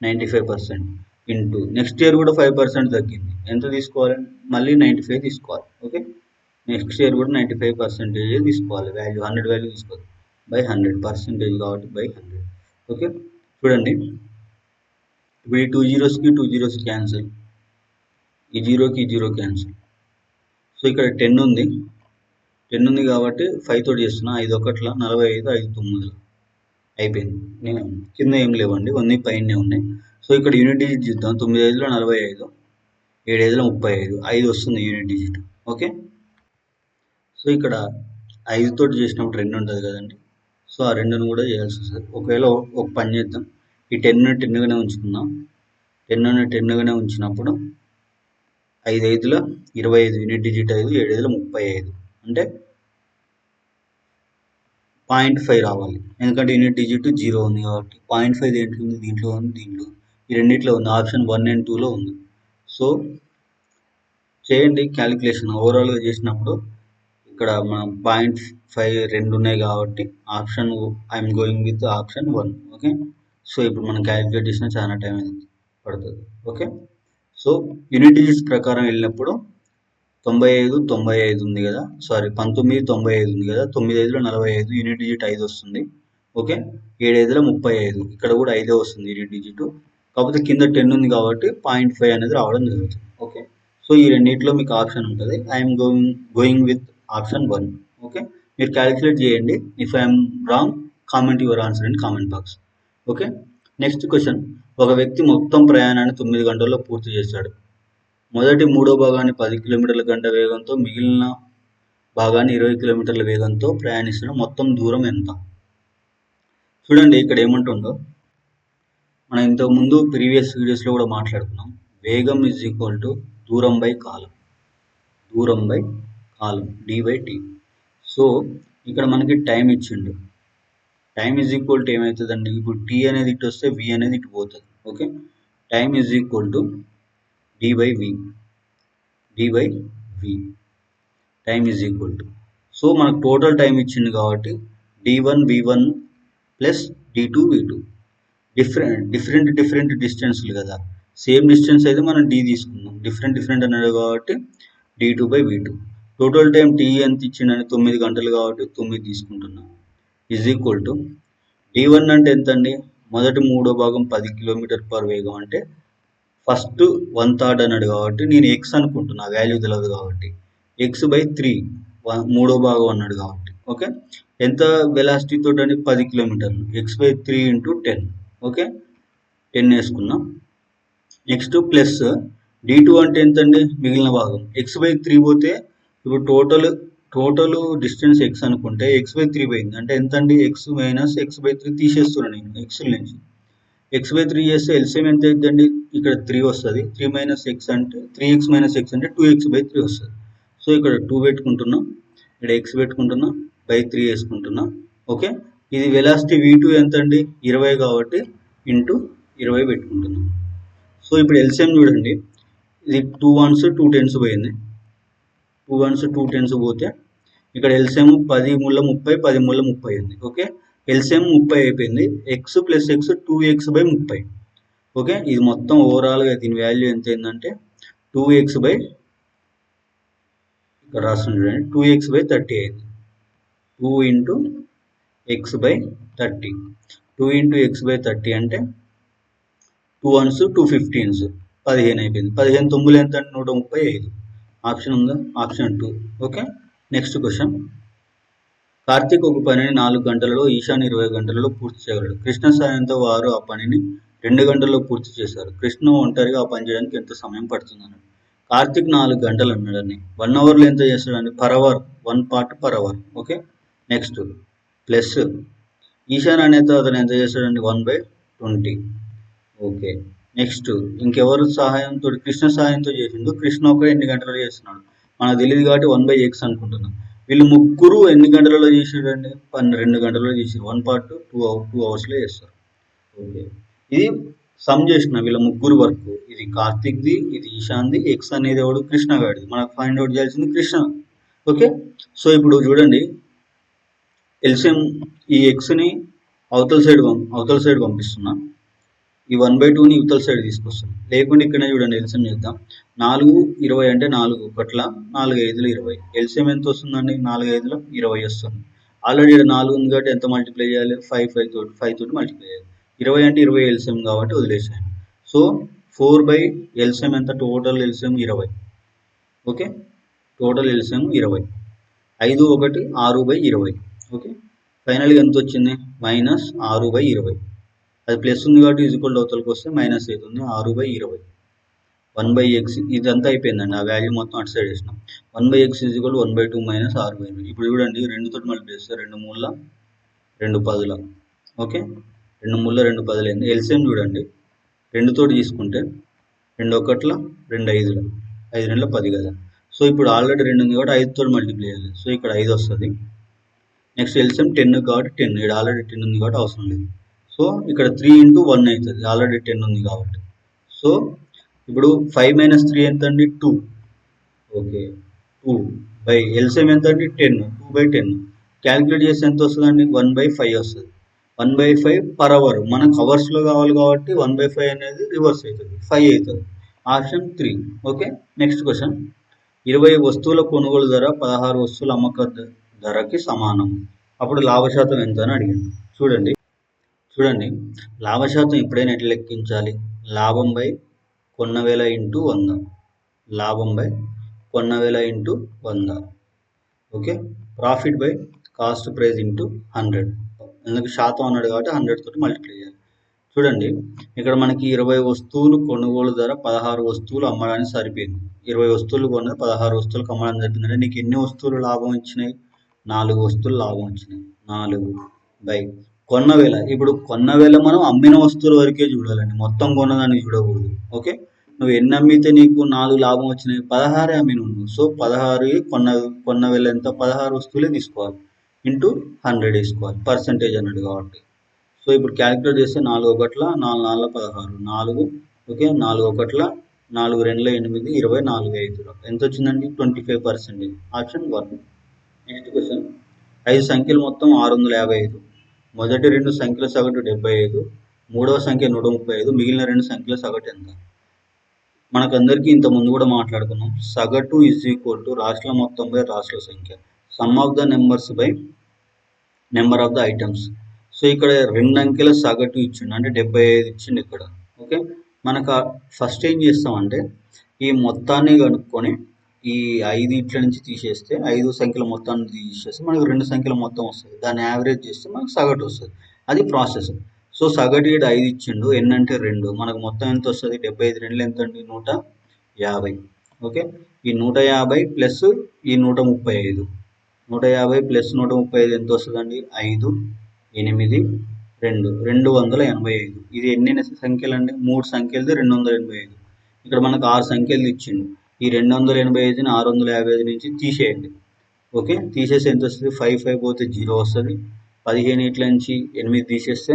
95% ఇంటూ నెక్స్ట్ ఇయర్ కూడా 5% తగ్గింది, ఎంత తీసుకోవాలి, మళ్ళీ 95 తీసుకోవాలి. ఓకే, నెక్స్ట్ ఇయర్ కూడా 95% తీసుకోవాలి, వాల్యూ 100 వాల్యూ తీసుకోవాలి, బై 100% కాబట్టి బై 100. ఓకే, చూడండి, ఇప్పుడు ఈ 2 జీరోస్కి 2 జీరోస్ క్యాన్సిల్, ఈ జీరోకి ఈ జీరో క్యాన్సిల్. సో ఇక్కడ 10 ఉంది, 10 ఉంది కాబట్టి 5 తోటి చేస్తున్నా, 5 1 45, 5 9 అయిపోయింది. నేను కింద ఏం లేవండి, అన్నీ పైనే ఉన్నాయి. సో ఇక్కడ యూనిట్ డిజిట్ చూద్దాం, 9 5 45, 7 5 35, 5 వస్తుంది యూనిట్ డిజిట్. ఓకే, సో ఇక్కడ 5 తోటి చేసినప్పుడు 2 ఉంటుంది కదండి, సో ఆ 2ని కూడా చేయాల్సి వస్తుంది. ఒకవేళ ఒక పని చేద్దాం, ఈ 10ని 10గానే ఉంచుకుందాం. 10ని 10గానే ఉంచినప్పుడు 5 5 25 యూనిట్ డిజిట్ 5, 7 5 35 అంటే 0.5 రావాలి, ఎందుకంటే యూనిట్ డిజిట్ 0 ఉంది కాబట్టి. 0.5 దేంట్లో ఉంది, దీంట్లో ఉంది, దీంట్లో, ఈ రెండిట్లో ఉంది, ఆప్షన్ 1 and 2లో ఉంది. సో చేయండి క్యాలిక్యులేషన్, ఓవరాల్గా చేసినప్పుడు ఇక్కడ మనం 0.5 రెండు ఉన్నాయి కాబట్టి option I'm going with option 1. Okay, so ఇప్పుడు మనం క్యాలిక్యులేట్ చేసిన చాలా టైం పడుతుంది. ఓకే, సో యూనిట్ డిజిట్స్ ప్రకారం వెళ్ళినప్పుడు 95 95 ఉంది కదా, సారీ 19 95 ఉంది కదా, 9 5 45, యూనిట్ డిజిట్ 5 వస్తుంది. ఓకే, 7 5 35, ఇక్కడ కూడా 5 వస్తుంది యూనిట్ డిజిట్, కాకపోతే కింద 10 ఉంది కాబట్టి 0.5 అనేది రావడం జరుగుతుంది. ఓకే, సో ఈ రెండింటిలో మీకు ఆప్షన్ ఉంటుంది, I'm going with option 1. Okay, మీరు క్యాలిక్యులేట్ చేయండి, if I'm wrong comment your answer in comment box. Okay, next question. ఒక వ్యక్తి మొత్తం ప్రయాణాన్ని 9 గంటల్లో పూర్తి చేశాడు. మొదటి 3వ భాగాన్ని 10 కిలోమీటర్ల గంట వేగంతో, మిగిలిన భాగాన్ని 20 కిలోమీటర్ల వేగంతో ప్రయాణిస్తున్న మొత్తం దూరం ఎంత? చూడండి ఇక్కడ ఏమంటుందో, మనం ఇంతకుముందు ప్రీవియస్ వీడియోస్లో కూడా మాట్లాడుకున్నాం, వేగం ఈజ్ ఈక్వల్ టు దూరం బై కాలం, దూరం బై కాలం, d/t. సో ఇక్కడ మనకి టైం ఇచ్చిండు, టైం ఈజ్ ఈక్వల్ టు ఏమవుతుందండి, ఇప్పుడు t అనేది ఇటు వస్తే v అనేది ఇటు పోతుంది. Okay, time is equal to d/v, d/v, time is equal to, so మనకు టోటల్ టైం ఇచ్చింది కాబట్టి d1 v1 plus d2 v2, different డిస్టెన్స్లు కదా, సేమ్ డిస్టెన్స్ అయితే మనం d తీసుకుందాం, డిఫరెంట్ అన్నాడు కాబట్టి d2/v2. టోటల్ టైం t ఎంత ఇచ్చిండని 9 గంటలు కాబట్టి 9 తీసుకుంటున్నాం, ఈజ్ ఈక్వల్ టు d1 అంటే ఎంత అండి, మొదటి 3వ భాగం 10 km/h వేగం అంటే ఫస్ట్ 1/3 అన్నాడు కాబట్టి నేను ఎక్స్ అనుకుంటున్నా, వాల్యూ తెలియదు కాబట్టి x/3, 3వ భాగం అన్నాడు కాబట్టి. ఓకే, ఎంత వెలాసిటీ తోటి అని 10 కిలోమీటర్లు, x/3 × 10. ఓకే, 10 వేసుకున్నాం. నెక్స్ట్ ప్లస్ d2 అంటే ఎంత అండి, మిగిలిన భాగం, x/3 పోతే ఇప్పుడు టోటల్ డిస్టెన్స్ x అనుకుంటే x/3 పోయింది అంటే ఎంత అండి, x - x/3 తీసేస్తున్నాను నేను x నుంచి, x/3 చేస్తే ఎల్సిఎం ఎంత అవుతుందండి, ఇక్కడ 3 వస్తుంది, 3 - x అంటే 3x - x అంటే 2x/3 వస్తుంది. సో ఇక్కడ 2 పెట్టుకుంటున్నాం, ఇక్కడ x పెట్టుకుంటున్నా, బై 3 వేసుకుంటున్నా. ఓకే, ఇది వెలాసిటీ v2 ఎంత అండి, 20 కాబట్టి ఇంటూ 20 పెట్టుకుంటున్నాం. సో ఇప్పుడు ఎల్సిఎం చూడండి, ఇది 2 1s 2 10s పోయింది, 2 1s 2 10s పోతే ఇక్కడ ఎల్సిఎం 10 3 30, 10 3 30 ఉంది. ఓకే, ఎల్సిఎం 30 అయిపోయింది, x + x 2x/30. ఓకే, ఇది మొత్తం ఓవరాల్గా దీని వాల్యూ ఎంత అయిందంటే 2x ఇక్కడ రాస్తుంది చూడండి, 2x/30 అయింది, 2 × x/30, 2 × x/30 అంటే 2 వన్స్ 2 15s 15 అయిపోయింది. 15 తొమ్మిది ఎంత అంటే 135. ఆప్షన్ ఉందా? Option 2. Okay. Next question. Karthik ఒక పనిని 4 గంటలలో, ఈశాన్ 20 గంటలలో పూర్తి చేయగలడు. కృష్ణ సాయంతో వారు ఆ పనిని 2 గంటల్లో పూర్తి చేశారు. కృష్ణ ఒంటరిగా ఆ పని చేయడానికి ఎంత సమయం పడుతుంది అన్నాడు. కార్తీక్ 4 గంటలు అన్నాడని 1 అవర్లో ఎంత చేస్తాడండి? Per hour 1 part per hour. Okay. Next plus Ishan అనేది అతను ఎంత చేస్తాడండి? 1/20. ఓకే. నెక్స్ట్ ఇంకెవరు సహాయంతో? కృష్ణ సహాయంతో చేసిండు. కృష్ణ ఒక ఎన్ని గంటలలో చేస్తున్నాడు మనకు తెలియదు కాబట్టి 1/x అనుకుంటున్నాం. వీళ్ళు ముగ్గురు ఎన్ని గంటలలో చేసాడండి? 12 గంటలలో చేసారు. 1 పార్ట్ 2 అవర్స్లో చేస్తారు. ఓకే. ఇది సమ్ చేసిన వీళ్ళ ముగ్గురు వర్క్. ఇది కార్తిక్ది, ఇది ఈశాన్ది, ఎక్స్ అనేది ఎవడు? కృష్ణ గాడిది. మనకు ఫైండ్ అవుట్ చేయాల్సింది కృష్ణ. ఓకే. సో ఇప్పుడు చూడండి, ఎల్సిఎం ఈ ఎక్స్ని అవతల సైడ్ పంపిస్తున్నా. ఈ 1/2ని ఇవతల సైడ్ తీసుకొస్తాం. లేకుంటే ఇక్కడనే చూడండి, ఎల్సిఎం చేద్దాం. 4 20 అంటే 4 ఒకట్ల 4 5లు 20. ఎల్సిఎం ఎంత వస్తుందండి? 4 5లు 20 వస్తుంది. ఆల్రెడీ ఇక్కడ 4 ఉంది కాబట్టి ఎంత మల్టిప్లై చేయాలి? 5 తోటి మల్టిప్లై చేయాలి. 20 అంటే 20 ఎల్సిఎం కాబట్టి వదిలేసాను. సో 4 ఎల్సిఎం ఎంత? Total LCM 20. Okay. Total LCM 20. 5 1 6/20. Okay. ఫైనల్గా ఎంత వచ్చింది? -6/20. అది ప్లస్ ఉంది కాబట్టి ఈజ్వల్ అవతలకి వస్తే మైనస్ అవుతుంది. 6/20. 1/x ఇదంతా అయిపోయిందండి. ఆ వాల్యూ మొత్తం అటు సైడ్ వేసినాం. 1/x = 1/2 - 6/20. ఇప్పుడు చూడండి, 2 తోటి మల్టిప్లై చేస్తే 2 మూల 2 10. ఓకే. 2 మూల 2 10 అయింది. ఎల్సిఎం చూడండి, 2 తోటి తీసుకుంటే 2 1 2 5 5 2 10 కదా. సో ఇప్పుడు ఆల్రెడీ 2 ఉంది కాబట్టి 5 తోటి మల్టిప్లై చేయాలి. సో ఇక్కడ 5 వస్తుంది. నెక్స్ట్ ఎల్సిఎం 10 కాబట్టి 10. ఇక్కడ ఆల్రెడీ 10 ఉంది కాబట్టి అవసరం లేదు. సో ఇక్కడ 3 × 1 అవుతుంది, ఆల్రెడీ 10 ఉంది కాబట్టి. సో ఇప్పుడు 5 - 3 ఎంత అండి? 2. ఓకే. 2 ఎల్సిఎం ఎంత అండి? 10. 2/10. క్యాలిక్యులేట్ చేస్తే ఎంత వస్తుందండి? 1/5 వస్తుంది. 1/5 పర్ అవర్. మనకు అవర్స్లో కావాలి కాబట్టి 1/5 అనేది రివర్స్ అవుతుంది, 5 అవుతుంది. ఆప్షన్ 3. ఓకే. Next question. 20 వస్తువుల కొనుగోలు ధర 16 వస్తువుల అమ్మక ధరకి సమానం. అప్పుడు లాభశాతం ఎంత అని అడిగాను. చూడండి, లాభశాతం ఎప్పుడైనా ఎట్లా లెక్కించాలి? లాభం బై కొన్న వేల ఇంటూ 100. లాభం బై కొన్న వేల into 100. Okay. Profit by cost price into 100. ఎందుకు శాతం అన్నాడు కాబట్టి 100 తోటి మల్టిప్లై చేయాలి. చూడండి, ఇక్కడ మనకి 20 వస్తువులు కొనుగోలు ధర 16 వస్తువులు అమ్మడానికి సరిపోయింది. 20 వస్తువులు కొన్నది 16 వస్తువులకు అమ్మడానికి సరిపోయింది. అంటే నీకు ఎన్ని వస్తువులు లాభం వచ్చినాయి? 4 వస్తువులు లాభం వచ్చినాయి. 4 కొన్న వేల. ఇప్పుడు కొన్న వేల మనం అమ్మిన వస్తువుల వరకే చూడాలండి, మొత్తం కొన్నదాన్ని చూడకూడదు. ఓకే. నువ్వు ఎన్ని అమ్మితే నీకు 4 లాభం వచ్చినాయి? 16 అమ్మిన నువ్వు. సో 16 కొన్న వేల ఎంత? 16 వస్తువులే తీసుకోవాలి. ఇంటూ 100 వేసుకోవాలి, పర్సంటేజ్ అన్నాడు కాబట్టి. సో ఇప్పుడు క్యాలిక్యులేట్ చేస్తే 4 1 4 4 16 4. ఓకే. 4 1 4 2 8 20 4 5 ఎంత వచ్చిందండి? 25%. ఆప్షన్ 1. Next question. 5 సంఖ్యలు మొత్తం 655. మొదటి 2 సంఖ్యల సగటు 75, మూడవ సంఖ్య 135, మిగిలిన 2 సంఖ్యల సగటు ఎంత? మనకందరికీ ఇంత ముందు కూడా మాట్లాడుకున్నాం. సగటు = రాష్ట్రాల మొత్తం బై రాష్ట్రాల సంఖ్య. Some of the numbers by number of the items. So ఇక్కడ 2 అంకెల సగటు ఇచ్చిండు, అంటే 75 ఇచ్చిండు ఇక్కడ. ఓకే. మనకు ఫస్ట్ ఏం చేస్తామంటే ఈ మొత్తాన్ని కనుక్కొని ఈ 5 ఇట్ల నుంచి తీసేస్తే 5 సంఖ్యల మొత్తాన్ని తీసేస్తే మనకు 2 సంఖ్యల మొత్తం వస్తుంది. దాన్ని యావరేజ్ చేస్తే మనకు సగటు వస్తుంది. అది ప్రాసెస్. సో సగటు ఇక్కడ 5 ఇచ్చిండు. ఎన్ని అంటే 2. మనకు మొత్తం ఎంత వస్తుంది? 75 2 ఎంత అండి? 150. ఓకే. ఈ 150 ప్లస్ ఈ 135. 150 ప్లస్ 135 ఎంత వస్తుందండి? 5 8 2 285. ఇది ఎన్ని సంఖ్యలు అండి? 3 సంఖ్యలది 285. ఇక్కడ మనకు 6 సంఖ్యలు ఇచ్చిండు. ఈ 285ని 655 నుంచి తీసేయండి. ఓకే. తీసేసి ఎంత వస్తుంది? 5 పోతే 0 వస్తుంది. 15 ఇట్ల నుంచి 8 తీసేస్తే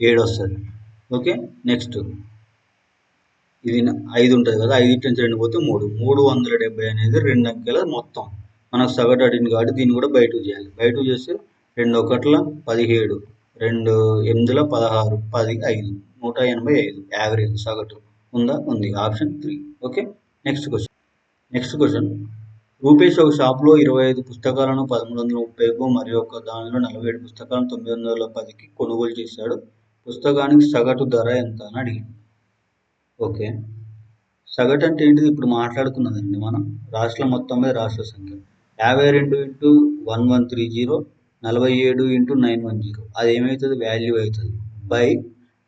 7 వస్తుంది. ఓకే. నెక్స్ట్ ఇది 5 ఉంటుంది కదా, 5 ఇట్ల నుంచి 2 పోతే 3. 370 అనేది 2 అంకెల మొత్తం. మనకు సగటు అడిగింది కాబట్టి దీన్ని కూడా బై 2 చేయాలి. బై 2 చేస్తే 2 1 17, 2 8 16, 10 5 185 యావరేజ్ సగటు ఉందా? ఉంది. Option 3. Okay. Next question. Rupesh ఒక షాప్లో 25 పుస్తకాలను 1330కు మరియు ఒక దానిలో 47 పుస్తకాలను 910కి కొనుగోలు చేశాడు. పుస్తకానికి సగటు ధర ఎంత అని అడిగింది. ఓకే, సగటు అంటే ఏంటిది? ఇప్పుడు మాట్లాడుకున్నదండి మనం రాష్ట్రం మొత్తంపై రాష్ట్ర సంఖ్య 52 ఇంటూ 1130 47 ఇంటూ 910 అది ఏమవుతుంది? వాల్యూ అవుతుంది బై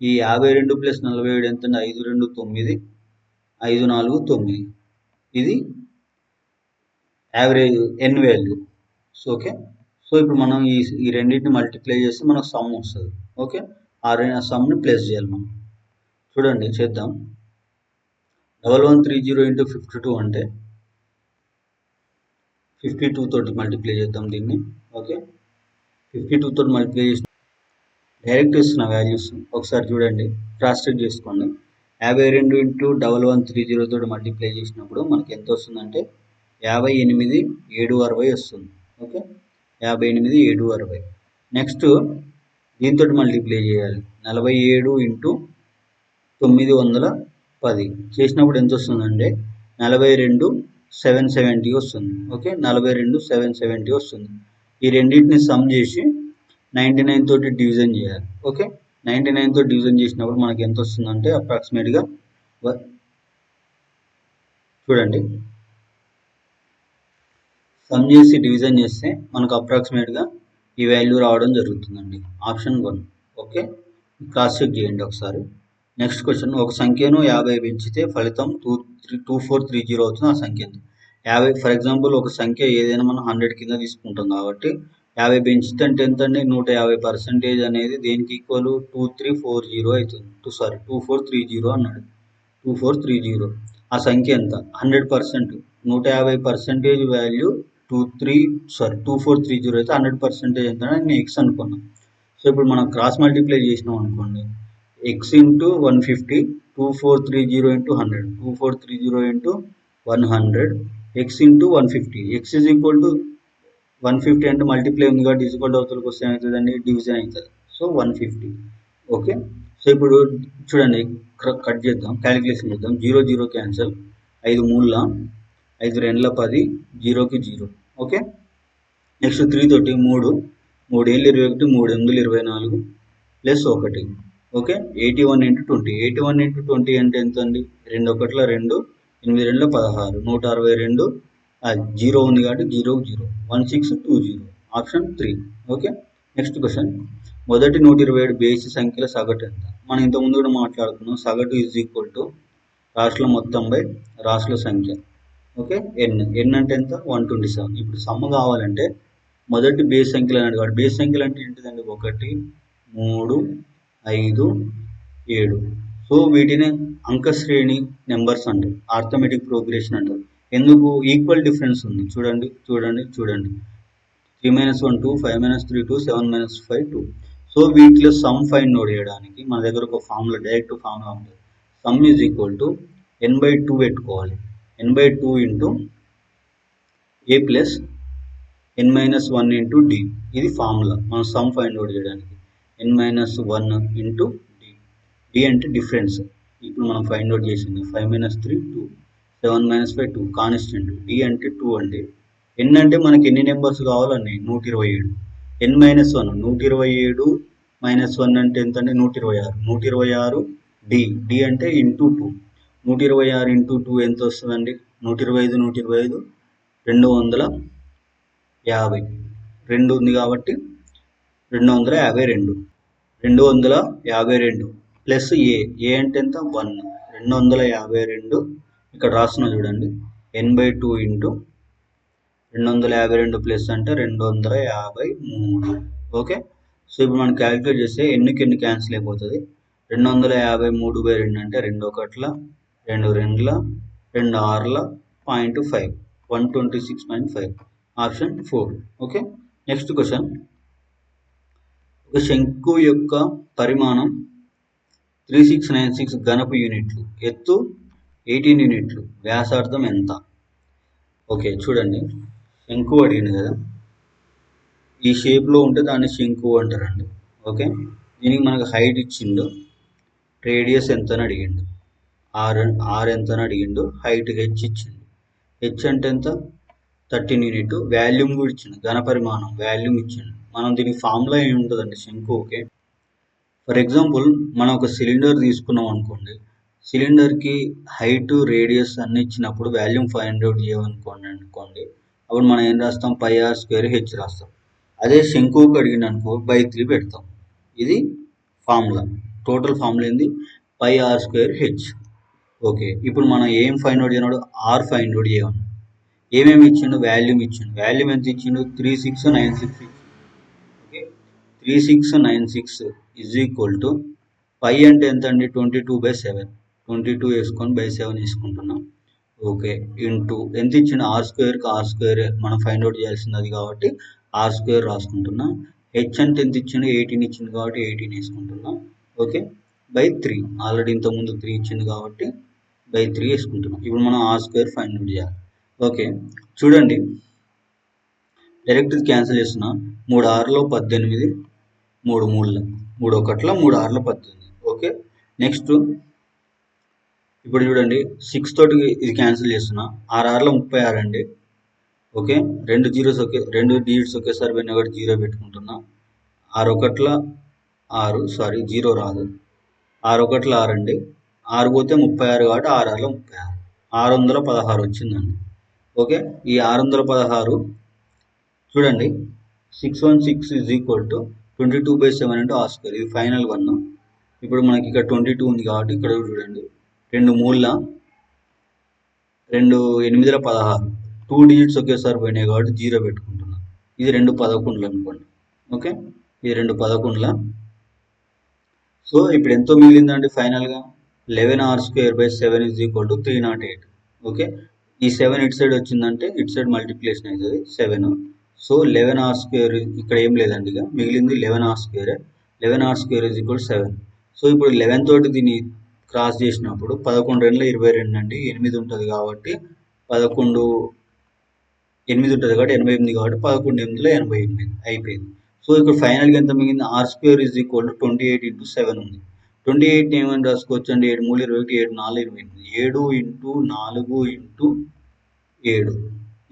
ఈ 52 ప్లస్ 47 ఎంత? 529 549 ఇది యావరేజ్ ఎన్ వాల్యూ. సో ఓకే, సో ఇప్పుడు మనం ఈ రెండింటిని మల్టిప్లై చేస్తే మనకు సమ్ వస్తుంది. ఓకే, ఆ సమ్ని ప్లస్ చేయాలి మనం. చూడండి చేద్దాం. 1130 ఇంటూ 52 అంటే 52 తోటి మల్టిప్లై చేద్దాం దీన్ని. ఓకే, 52 తోటి మల్టిప్లై చేసి డైరెక్ట్ ఇస్తున్న వాల్యూస్ ఒకసారి చూడండి, క్రాస్ చెక్ చేసుకోండి. 52 ఇంటూ 1130 తోటి మల్టిప్లై చేసినప్పుడు మనకి ఎంత వస్తుందంటే 58,760 వస్తుంది. ఓకే, 58,760. నెక్స్ట్ దీంతో మల్టిప్లై చేయాలి. 47 ఇంటూ 910 చేసినప్పుడు ఎంత వస్తుందంటే 42,770 వస్తుంది. ఓకే, 42,770 వస్తుంది. ఈ రెండింటిని సమ్ చేసి 99 తోటి డివిజన్ చేయాలి. ఓకే, 99 తోటి డివిజన్ చేసినప్పుడు మనకి ఎంత వస్తుందంటే అప్రాక్సిమేట్గా చూడండి, సమ్ చేసి డివిజన్ చేస్తే మనకు అప్రాక్సిమేట్గా ఈ వాల్యూ రావడం జరుగుతుందండి. ఆప్షన్ 1. ఓకే, క్రాస్ చెక్ చేయండి ఒకసారి. నెక్స్ట్ క్వశ్చన్, ఒక సంఖ్యను 50 పెంచితే ఫలితం 2430 అవుతుంది. ఆ సంఖ్య ఎంత? 50 ఫర్ ఎగ్జాంపుల్ ఒక సంఖ్య ఏదైనా మనం 100 కింద తీసుకుంటాం కాబట్టి 50 పెంచితే అంటే ఎంత అండి? 150% అనేది దేనికి ఈక్వల్? 2340 అవుతుంది. 2430 అన్నాడు. 2430 ఆ సంఖ్య ఎంత? 100%. 150% వాల్యూ 2430 అయితే 100% ఎంత అని నేను ఎక్స్ అనుకున్నాను. సో ఇప్పుడు మనం క్రాస్ మల్టిప్లై చేసినాం అనుకోండి, x into 150 2430 into 100 2430 into 100 x into 150 x is equal to 150 అంటే మల్టిప్లై ఉంది కాబట్టి ఈజ్ ఈక్వల్ టు అవతలకి వస్తే ఏమవుతుందండి? డివిజన్ అవుతుంది. సో 150. ఓకే, సో ఇప్పుడు చూడండి కట్ చేద్దాం, క్యాలిక్యులేషన్ చేద్దాం. 0 0 క్యాన్సల్, 5 3 5 2 10 0కి 0. ఓకే, నెక్స్ట్ 3 తోటి 3 3 ఏళ్ళు 21 3 8 24 ప్లస్ 1. ఓకే, 81 ఇంటూ 20 81 ఇంటూ 20 అంటే ఎంత అండి? 2 1 2 8 2 16 162 జీరో ఉంది కాబట్టి 0 0 1620 ఆప్షన్ 3. ఓకే, నెక్స్ట్ క్వశ్చన్, మొదటి 127 బేసి సంఖ్యల సగటు ఎంత? మనం ఇంతకుముందు కూడా మాట్లాడుకున్నాం. సగటు ఈజ్ ఈక్వల్ టు రాష్ట్రాల మొత్తంపై రాష్ట్రాల సంఖ్య. ఓకే, ఎన్ అంటే ఎంత? 127. ఇప్పుడు సమ్ కావాలంటే మొదటి బేస్ సంఖ్యలు అన్నాడు కాబట్టి బేస్ సంఖ్యలు అంటే ఏంటిదండి? 1 3 5 7. సో వీటిని అంక శ్రేణి నెంబర్స్ అంటారు, ఆర్థమెటిక్ ప్రోగ్రెషన్ అంటారు. ఎందుకు? ఈక్వల్ డిఫరెన్స్ ఉంది. చూడండి చూడండి చూడండి, 3 - 1 2 5 - 3 2 7 - 5 2. సో వీటిలో సమ్ ఫైండ్ నోట్ చేయడానికి మన దగ్గర ఒక ఫార్ములా, డైరెక్ట్ ఫార్ములా ఉంటుంది. Some is equal to n/2 పెట్టుకోవాలి. n/2 into a plus n-1 into d. ఇది ఫార్ములా మనం సమ్ ఫైండ్ అవుట్ చేయడానికి. n-1 into d. d అంటే డిఫరెన్స్. ఇప్పుడు మనం ఫైండ్ అవుట్ చేసింది 5 - 3 2 7 - 5 2 కాన్స్టెంట్. d అంటే 2 అంటే n అంటే మనకి ఎన్ని నెంబర్స్ కావాలండి? 127. n-1 127 -1 అంటే ఎంత అండి? 126. 126 d. d అంటే ఇంటూ 2. 126 ఇంటూ 2 ఎంత వస్తుందండి? 125 125 250. 2 ఉంది కాబట్టి 252. 252 ప్లస్ ఏ అంటే ఎంత? 1. 252 ఇక్కడ రాస్తున్నా చూడండి, n/2 ఇంటూ 252 ప్లస్ అంటే 253. ఓకే, సో ఇప్పుడు మనం క్యాలిక్యులేట్ చేస్తే ఎన్నికి ఎన్ని క్యాన్సిల్ అయిపోతుంది. 253/2 అంటే 2 1 2 2 2 6 0.5 126.5 ఆప్షన్ 4. ఓకే, నెక్స్ట్ క్వశ్చన్, ఒక శంకు యొక్క పరిమాణం 3696 ఘనపు యూనిట్లు, ఎత్తు 18 యూనిట్లు, వ్యాసార్థం ఎంత? ఓకే చూడండి, శంకు అడిగింది కదా, ఈ షేప్లో ఉంటే దాన్ని శంకు అంటారండి. ఓకే, దీనికి మనకు హైట్ ఇచ్చిండు, రేడియస్ ఎంత అని అడిగిండు, ఆర్ ఎంత అని అడిగిండు, హైట్ హెచ్ ఇచ్చిండు. హెచ్ అంటే ఎంత? 13 యూనిట్. వాల్యూమ్ కూడా ఇచ్చిండు, ఘన పరిమాణం వాల్యూమ్ ఇచ్చిండు. మనం దీనికి ఫార్ములా ఏమి ఉంటుందండి శంకు. ఓకే, ఫర్ ఎగ్జాంపుల్ మనం ఒక సిలిండర్ తీసుకున్నాం అనుకోండి, సిలిండర్కి హైట్ రేడియస్ అన్ని ఇచ్చినప్పుడు వాల్యూమ్ ఫైండ్ అవుట్ చేయమనుకోండి అప్పుడు మనం ఏం రాస్తాం, పై ఆర్ స్క్వేర్ హెచ్ రాస్తాం. అదే శంకువుకి అడిగిననుకో బై 3 పెడతాం. ఇది ఫార్ములా. టోటల్ ఫార్ములా ఏంది, pi r square h. Okay, ఇప్పుడు మనం ఏం ఫైండ్ అవుట్ చేయనాడు, ఆర్ ఫైండ్ అవుట్ చేయమన్నాడు. ఏమేమి ఇచ్చిండు, వాల్యూమ్ ఇచ్చిండు. వాల్యూమ్ ఎంత ఇచ్చిండు, 3696 ఇచ్చిండు. Okay, 3696 is equal to pi అంటే ఎంత అండి, 22/7. 22 వేసుకొని బై 7 వేసుకుంటున్నాం. ఓకే, ఇంటూ ఎంత ఇచ్చిండు, ఆర్ స్క్వేర్కి ఆర్ స్క్వేర్ మనం ఫైండ్ అవుట్ చేయాల్సింది అది కాబట్టి ఆర్ స్క్వేర్ రాసుకుంటున్నాం. హెచ్ అంటే ఎంత ఇచ్చిండు, 18 ఇచ్చింది కాబట్టి 18 వేసుకుంటున్నాం. ఓకే, బై 3 ఆల్రెడీ ఇంతకుముందు 3 ఇచ్చింది కాబట్టి బై 3 వేసుకుంటున్నాం. ఇప్పుడు మనం ఆర్ స్క్వేర్ ఫైండ్ అవుట్ చేయాలి. ఓకే, చూడండి డైరెక్ట్ క్యాన్సిల్ చేస్తున్నా. 3 6లో 18, 3 3ల 3 1ల 3 6ల 18. ఓకే, నెక్స్ట్ ఇప్పుడు చూడండి 6 తోటి ఇది క్యాన్సిల్ చేస్తున్నా. 6 6ల 36 అండి. ఓకే, రెండు డిజిట్స్ ఒకేసారి పోయినా కూడా 0 పెట్టుకుంటున్నా. 6 1ల 6, సారీ 0 రాదు. 6 1ల 6 అండి. 6 పోతే 36 కాబట్టి 6 6ల 36, 616 వచ్చిందండి. ఓకే, ఈ 616 చూడండి 616 is equal to 22/7 into r square. ఇది ఫైనల్ వన్. ఇప్పుడు మనకి ఇక్కడ 22 ఉంది కాబట్టి ఇక్కడ చూడండి 2 3ల 2 8ల 16, 2 డిజిట్స్ ఒకేసారి పోయినాయి కాబట్టి 0 పెట్టుకుంటున్నాం. ఇది 2 11లు అనుకోండి. ఓకే, ఇది 2 11ల. సో ఇప్పుడు ఎంతో మిగిలిందండి ఫైనల్గా, 11r²/7 is equal to 308. Okay, ఈ 7 ఇటు సైడ్ వచ్చిందంటే ఇటు సైడ్ మల్టిప్లికేషన్ అవుతుంది 7. సో 11r² ఇక్కడ ఏం లేదండి, ఇక మిగిలింది 11r². 11r² is equal 7. So ఇప్పుడు 11 తోటి దీన్ని క్రాస్ చేసినప్పుడు 11 2 22 అండి, 8 ఉంటుంది కాబట్టి 11 8 ఉంటుంది కాబట్టి 88 కాబట్టి 11 8 88 అయిపోయింది. సో ఇక్కడ ఫైనల్గా ఎంత మిగిలింది, r² is equal to 28 into 7 ఉంది. 28 ఏమని రాసుకోవచ్చు అండి, 7 3 21, 7 4 28, 7 into 4 into 7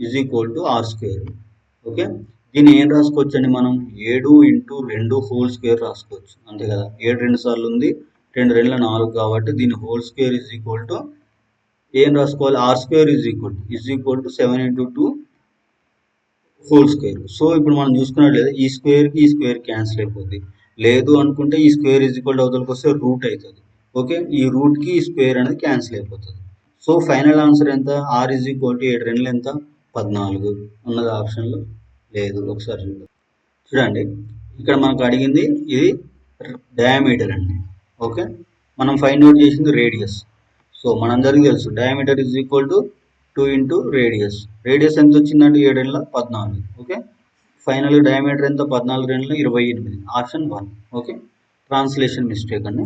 is equal to r². Okay, దీన్ని ఏం రాసుకోవచ్చు అండి మనం, 7 ఇంటూ 2 హోల్ స్క్వేర్ రాసుకోవచ్చు, అంతే కదా. 7 2 సార్లు ఉంది, 2 2 4 కాబట్టి దీని whole square is equal to ఏం రాసుకోవాలి, r² is equal to 7 into 2 whole square. So ఇప్పుడు మనం చూసుకున్నట్లయితే ఈ స్క్వేర్కి ఈ స్క్వేర్ క్యాన్సిల్ అయిపోద్ది. లేదు అనుకుంటే ఈ స్క్వేర్ ఈజ్ ఈక్వల్ అవతలకి వస్తే రూట్ అవుతుంది. ఓకే, ఈ రూట్కి ఈ స్క్వేర్ అనేది క్యాన్సిల్ అయిపోతుంది. సో ఫైనల్ ఆన్సర్ ఎంత, ఆర్ ఈజ్ ఈక్వల్ టు 7 2 ఎంత 14 ఉన్నది ఆప్షన్లో లేదు. ఒకసారి చూడండి ఇక్కడ మనకు అడిగింది ఇది డయామీటర్ అండి. ఓకే, మనం ఫైండ్ అవుట్ చేసింది రేడియస్. సో మనందరికీ తెలుసు diameter is equal to 2 into radius. Radius ఎంత వచ్చిందండి, 7 14. ఓకే, ఫైనల్ డయామీటర్ ఎంత, 14 2 28, ఆప్షన్ 1. ఓకే, ట్రాన్స్లేషన్ మిస్టేక్ అండి.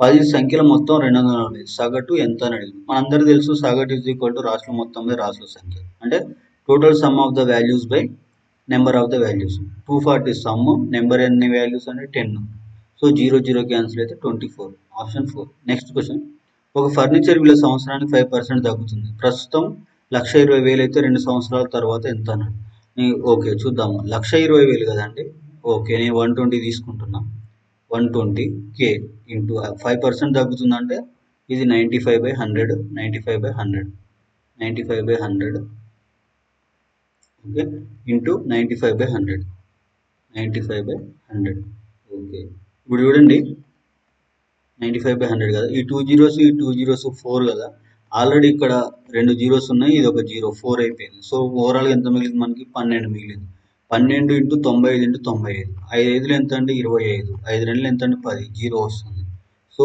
10 సంఖ్యల మొత్తం 240, సగటు ఎంత అని అడిగింది. మనందరికీ తెలుసు సగటు ఈజ్ ఈక్వల్ టు రాశుల మొత్తం బై రాశుల సంఖ్య, అంటే total some of the values by number of the values. 240 some, number ఎన్ని వాల్యూస్ అంటే 10. సో 0 0 క్యాన్సిల్ అయితే 24, ఆప్షన్ 4. నెక్స్ట్ క్వశ్చన్, ఒక ఫర్నిచర్ విలువ సంవత్సరానికి 5% తగ్గుతుంది. ప్రస్తుతం 1,20,000 అయితే 2 సంవత్సరాల తర్వాత ఎంత అన్నాడు. ఓకే చూద్దాము, 1,20,000 కదండి. ఓకే, నేను 120 తీసుకుంటున్నా. 120k ఇంటూ 5% తగ్గుతుందంటే ఇది 95/100, 95/100, 95/100. Okay, into 95/100, 95/100. ఓకే, ఇప్పుడు చూడండి 95/100 కదా, ఈ 2 zeros ఈ 2 zeros 4 కదా. ఆల్రెడీ ఇక్కడ 2 zeros ఉన్నాయి, ఇది ఒక 0, 4 అయిపోయింది. సో ఓవరాల్గా ఎంత మిగిలింది మనకి, 12 మిగిలింది. 12 ఇంటూ 95 ఇంటూ 95, 5 5లు ఎంత అండి 25, 5 2 ఎంత అండి 10, 0 వస్తుంది. సో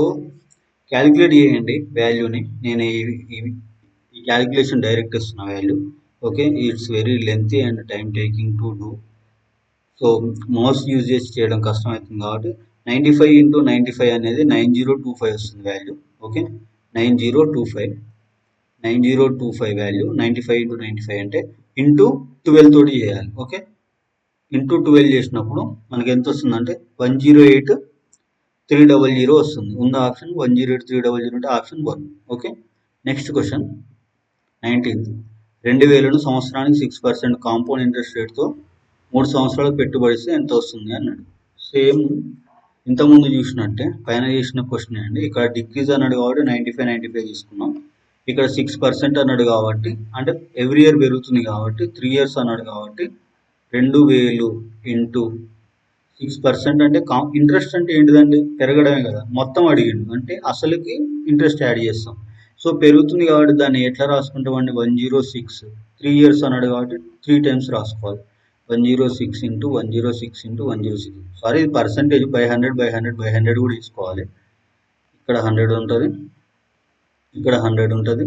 క్యాలిక్యులేట్ చేయండి వాల్యూని. నేను ఈ క్యాలిక్యులేషన్ డైరెక్ట్ ఇస్తున్న value. Okay, it's very lengthy and time taking to do. So mouse use చేసి చేయడం కష్టం అవుతుంది కాబట్టి 95 ఇంటూ 95 అనేది 9025 వస్తుంది వాల్యూ. ఓకే, 9025 వాల్యూ 95 ఇంటూ 95 అంటే ఇంటూ 12 తోటి చేయాలి. ఓకే, ఇంటూ 12 చేసినప్పుడు మనకి ఎంత వస్తుందంటే 108,300 వస్తుంది. ఉన్న ఆప్షన్ 108,300 అంటే option 1. Okay, next question 19th, 2000ను సంవత్సరానికి 6% కాంపౌండ్ ఇంట్రెస్ట్ రేట్తో 3 సంవత్సరాలకు పెట్టుబడిస్తే ఎంత వస్తుంది అన్నాడు. సేమ్ ఇంతకుముందు చూసినట్టే పైన చేసిన క్వశ్చన్ అండి. ఇక్కడ డిక్రీజ్ అన్నాడు కాబట్టి 95 తీసుకున్నాం. ఇక్కడ 6% అన్నాడు కాబట్టి అంటే ఎవ్రీ ఇయర్ పెరుగుతుంది కాబట్టి 3 years అన్నాడు కాబట్టి 2000 ఇంటూ 6% అంటే ఇంట్రెస్ట్ అంటే ఏంటిదండి, పెరగడమే కదా. మొత్తం అడిగిండు అంటే అసలుకి ఇంట్రెస్ట్ యాడ్ చేస్తాం. సో పెరుగుతుంది కాబట్టి దాన్ని ఎట్లా రాసుకుంటామండి, 106 3 years అన్నాడు కాబట్టి 3 times రాసుకోవాలి. 106 ఇంటూ 106 ఇంటూ 106. సారీ ఇది పర్సంటేజ్, బై 100 కూడా తీసుకోవాలి. ఇక్కడ 100 ఉంటుంది, ఇక్కడ 100 ఉంటుంది,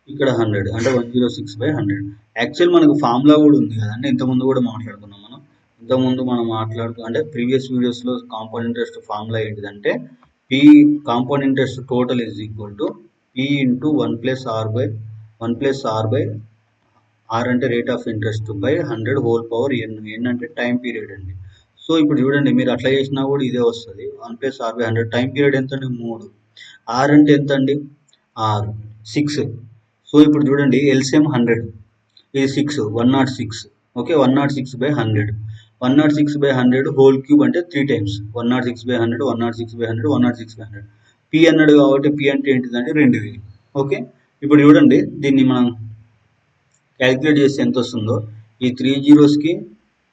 ఇక్కడ 100 అంటే 106/100. యాక్చువల్ మనకు ఫార్ములా కూడా ఉంది కదండి, ఇంతకుముందు కూడా మాట్లాడుకున్నాం మనం. ఇంతకుముందు మనం అంటే ప్రీవియస్ వీడియోస్లో కాంపౌండ్ ఇంట్రెస్ట్ ఫార్ములా ఏంటిదంటే P compound interest total is equal to P into 1+r/1+r/r అంటే rate of interest by 100 whole power n. N అంటే టైం పీరియడ్ అండి. సో ఇప్పుడు చూడండి మీరు అట్లా చేసినా కూడా ఇదే వస్తుంది. 1+r/100 టైం పీరియడ్ ఎంత అండి, 3. ఆర్ అంటే ఎంత అండి, 6. సో ఇప్పుడు చూడండి ఎల్సిఎం 100, ఇది 6, 106. ఓకే, 106/100. 106/100 హోల్ క్యూబ్ అంటే 3 times. 106/100, 106/100, 106/100. పి అన్నాడు కాబట్టి పి అంటే ఏంటిదంటే 2000. ఓకే, ఇప్పుడు చూడండి దీన్ని మనం క్యాలిక్యులేట్ చేస్తే ఎంత వస్తుందో. ఈ 3 zeros కి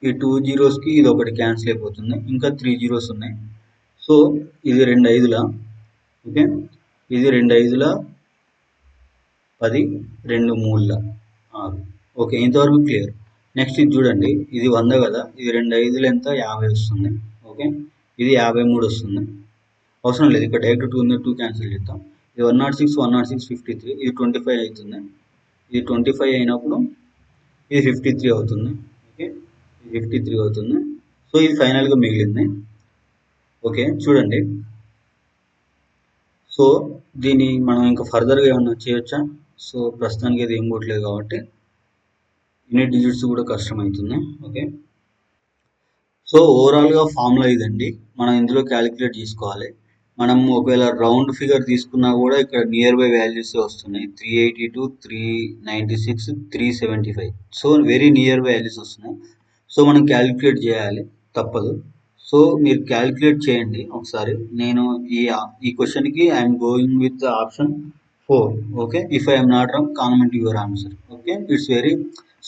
ఈ 2 zeros కి ఇది ఒకటి క్యాన్సిల్ అయిపోతుంది, ఇంకా 3 zeros ఉన్నాయి. సో ఇది 2 5ల, ఓకే, ఇది 2 5ల 10, 2 3ల 6. ఓకే, ఇంతవరకు క్లియర్. నెక్స్ట్ ఇది చూడండి, ఇది 100 కదా, ఇది 2 5ల ఎంత, 50 వస్తుంది. ఓకే, ఇది 53 వస్తుంది. అవసరం లేదు, ఇక్కడ డైరెక్ట్ 2 ఉంది, 2 క్యాన్సిల్ చేద్దాం. ఇది 106, 106, 53, ఇది 25 అవుతుంది. ఇది 25 అయినప్పుడు ఇది 53 అవుతుంది. ఓకే, ఇది 53 అవుతుంది. సో ఇది ఫైనల్గా మిగిలింది. ఓకే చూడండి, సో దీన్ని మనం ఇంకా ఫర్దర్గా ఏమన్నా చేయొచ్చా? సో ప్రస్తుతానికి అది ఏం పోవట్లేదు కాబట్టి యూనిట్ డిజిట్స్ కూడా కష్టమవుతుంది. ఓకే, సో ఓవరాల్గా ఫార్ములా ఇదండి, మనం ఇందులో క్యాలిక్యులేట్ చేసుకోవాలి. మనం ఒకవేళ రౌండ్ ఫిగర్ తీసుకున్నా కూడా ఇక్కడ నియర్ బై వాల్యూస్ వస్తున్నాయి. 382, 396, 375. So very near by values వస్తున్నాయి. సో మనం క్యాలిక్యులేట్ చేయాలి, తప్పదు. సో మీరు క్యాలిక్యులేట్ చేయండి ఒకసారి. నేను ఈ క్వశ్చన్కి I'm going with option 4. Okay, if I'm not wrong comment your answer. Okay, it's very.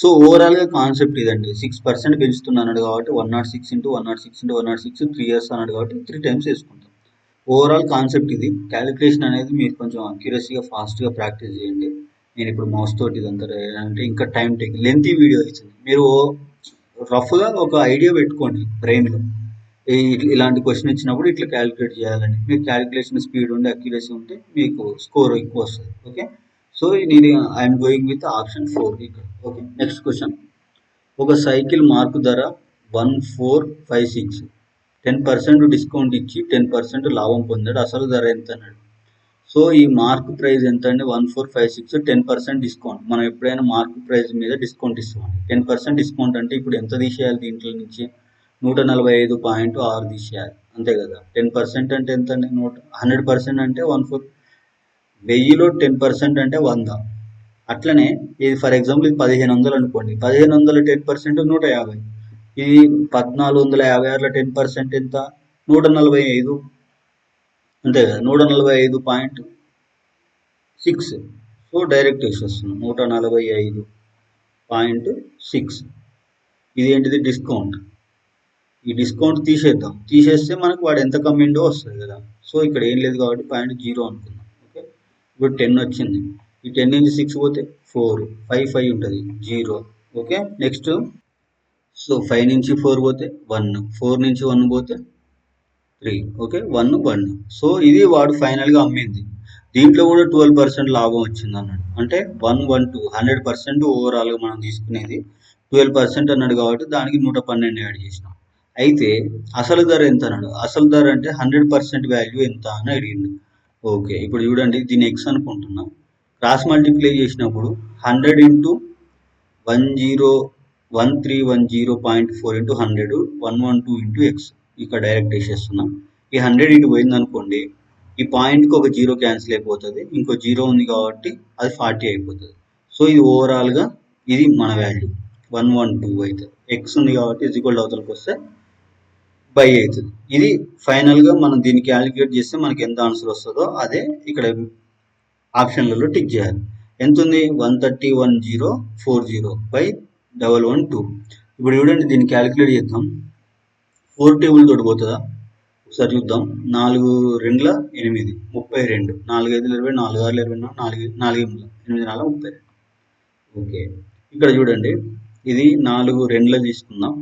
So ఓవరాల్గా కాన్సెప్ట్ ఇదండి. 6% పెంచుతున్నాడు కాబట్టి 106 ఇంటూ 106 ఇంటూ 106 3 years అన్నాడు కాబట్టి 3 times వేసుకుంటాం. ఓవరాల్ కాన్సెప్ట్ ఇది. క్యాలిక్యులేషన్ అనేది మీరు కొంచెం అక్యురసీగా ఫాస్ట్గా ప్రాక్టీస్ చేయండి. నేను ఇప్పుడు మౌస్ తోటి ఇదంతా అంటే ఇంకా టైం టేక్ లెంతీ వీడియో ఇచ్చింది. మీరు రఫ్గా ఒక ఐడియా పెట్టుకోండి బ్రెయిన్లో, ఇలాంటి క్వశ్చన్ ఇచ్చినప్పుడు ఇట్లా క్యాలిక్యులేట్ చేయాలని. మీకు క్యాలిక్యులేషన్ స్పీడ్ ఉండి అక్యురసీ ఉంటే మీకు స్కోర్ ఎక్కువ వస్తుంది. ఓకే, సో నేను ఐఎమ్ గోయింగ్ విత్ ఆప్షన్ 4 ఇక్కడ. Okay, next question. ఒక సైకిల్ మార్కు ధర 1456, 10% డిస్కౌంట్ ఇచ్చి 10% లాభం పొందాడు, అసలు ధర ఎంత అన్నాడు. సో ఈ మార్క్ ప్రైస్ ఎంత అండి, 1456, 10% డిస్కౌంట్. మనం ఎప్పుడైనా మార్క్ ప్రైస్ మీద డిస్కౌంట్ ఇస్తామండి. 10% డిస్కౌంట్ అంటే ఇప్పుడు ఎంత తీసేయాలి దీంట్లో నుంచి, 145.6 తీసేయాలి, అంతే కదా. 10% అంటే ఎంత అండి, 100% అంటే 1000లో 10% అంటే 100. అట్లనే ఇది ఫర్ ఎగ్జాంపుల్ ఇది 1500 అనుకోండి, 1500 10% 150. ఇది 1456లో 10% ఎంత, 145, అంతే కదా, 145.6. సో డైరెక్ట్ వేసేస్తున్నాం 145.6. ఇది ఏంటిది, డిస్కౌంట్. ఈ డిస్కౌంట్ తీసేద్దాం, తీసేస్తే మనకు వాడు ఎంత కమ్మిండో వస్తుంది కదా. సో ఇక్కడ ఏం లేదు కాబట్టి 0.0 అనుకుందాం. ఓకే, ఇప్పుడు 10 వచ్చింది. ఈ 10 నుంచి 6 పోతే 4, 5 ఉంటుంది 0. ఓకే, నెక్స్ట్ సో 5 నుంచి 4 పోతే 1, 4 నుంచి 1 పోతే 3. ఓకే, 1, 1. సో ఇది వాడు ఫైనల్గా అమ్మింది. దీంట్లో కూడా 12% లాభం వచ్చింది అన్నాడు. అంటే 112 100% ఓవరాల్గా మనం తీసుకునేది 12% అన్నాడు కాబట్టి దానికి 112 యాడ్ చేసినాం. అయితే అసలు ధర ఎంత అన్నాడు. అసలు ధర అంటే 100% వాల్యూ ఎంత అని అడిగిండు. ఓకే, ఇప్పుడు చూడండి దీన్ని ఎక్స్ అనుకుంటున్నాం. క్రాస్ మల్టిప్లై చేసినప్పుడు 100 ఇంటూ 1310.4 ఇంటూ 100, 112 ఇంటూ ఎక్స్. ఇక్కడ డైరెక్ట్ వేసేస్తున్నాం. ఈ 100 ఇటు పోయింది అనుకోండి, ఈ పాయింట్కి ఒక 0 క్యాన్సిల్ అయిపోతుంది, ఇంకో 0 ఉంది కాబట్టి అది 40 అయిపోతుంది. సో ఇది ఓవరాల్గా ఇది మన వాల్యూ 112 అవుతుంది. ఎక్స్ ఉంది కాబట్టి ఈక్వల్ అవతలకి వస్తే బై అవుతుంది. ఇది ఫైనల్గా మనం దీన్ని క్యాలిక్యులేట్ చేస్తే మనకి ఎంత ఆన్సర్ వస్తుందో అదే ఇక్కడ ఆప్షన్లలో టిక్ చేయాలి. ఎంత ఉంది? 130,1040 బై 112. ఇప్పుడు చూడండి, దీన్ని క్యాలిక్యులేట్ చేద్దాం. 4 టేబుల్ తోటి పోతుందా ఒకసారి చూద్దాం. 4 2 8 32, 4 5 20, 4 6 24, 4 8 32. ఓకే, ఇక్కడ చూడండి, ఇది 4 2 తీసుకుందాం.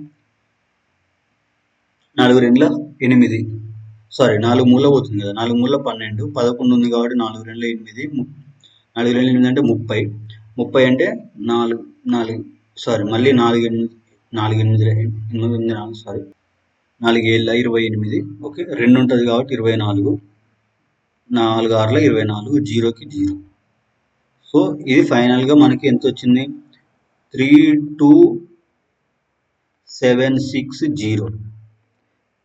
4 2 8, సారీ 4 మూల పోతుంది కదా, 4 మూల 12, 11 ఉంది కాబట్టి 4 2 8, 4 2 8 అంటే 30, 30 అంటే 4 సారీ మళ్ళీ 4 8 సారీ 4 7 28. ఓకే, 2 ఉంటుంది కాబట్టి 24, 4 6 24, 0కి 0. సో ఇది ఫైనల్గా మనకి ఎంత వచ్చింది? 32760.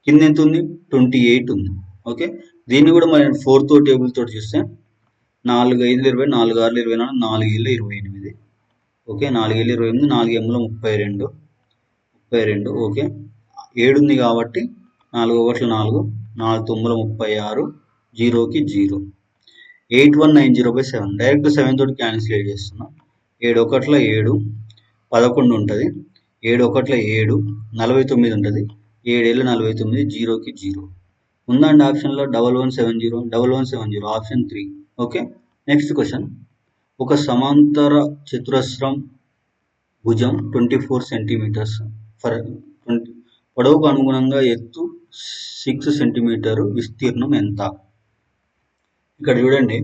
కింద ఎంత ఉంది? 28 ఉంది. ఓకే, దీన్ని కూడా మనం 4th టేబుల్ తోటి చూస్తే 4 5 20, 4 6 24, 4 7 28. ఓకే, 4 7 28, 4 8 32. ఓకే, 7 ఉంది కాబట్టి 4 1 4, 4 9 36, 0కి 0. 8190/7 డైరెక్ట్ 7 తోటి క్యాన్సిలేట్ చేస్తున్నాం. 7 1 7, 11 ఉంటుంది. 7 1 7, 49 ఉంటుంది. 7 7 49, 0కి 0. ఉందండి ఆప్షన్లో 1170, 1170 ఆప్షన్ 3. Okay, next question. ఒక సమాంతర చతురస్రం భుజం 24 సెంటీమీటర్స్ పొడవుకు అనుగుణంగా ఎత్తు 6 సెంటీమీటర్, విస్తీర్ణం ఎంత? ఇక్కడ చూడండి,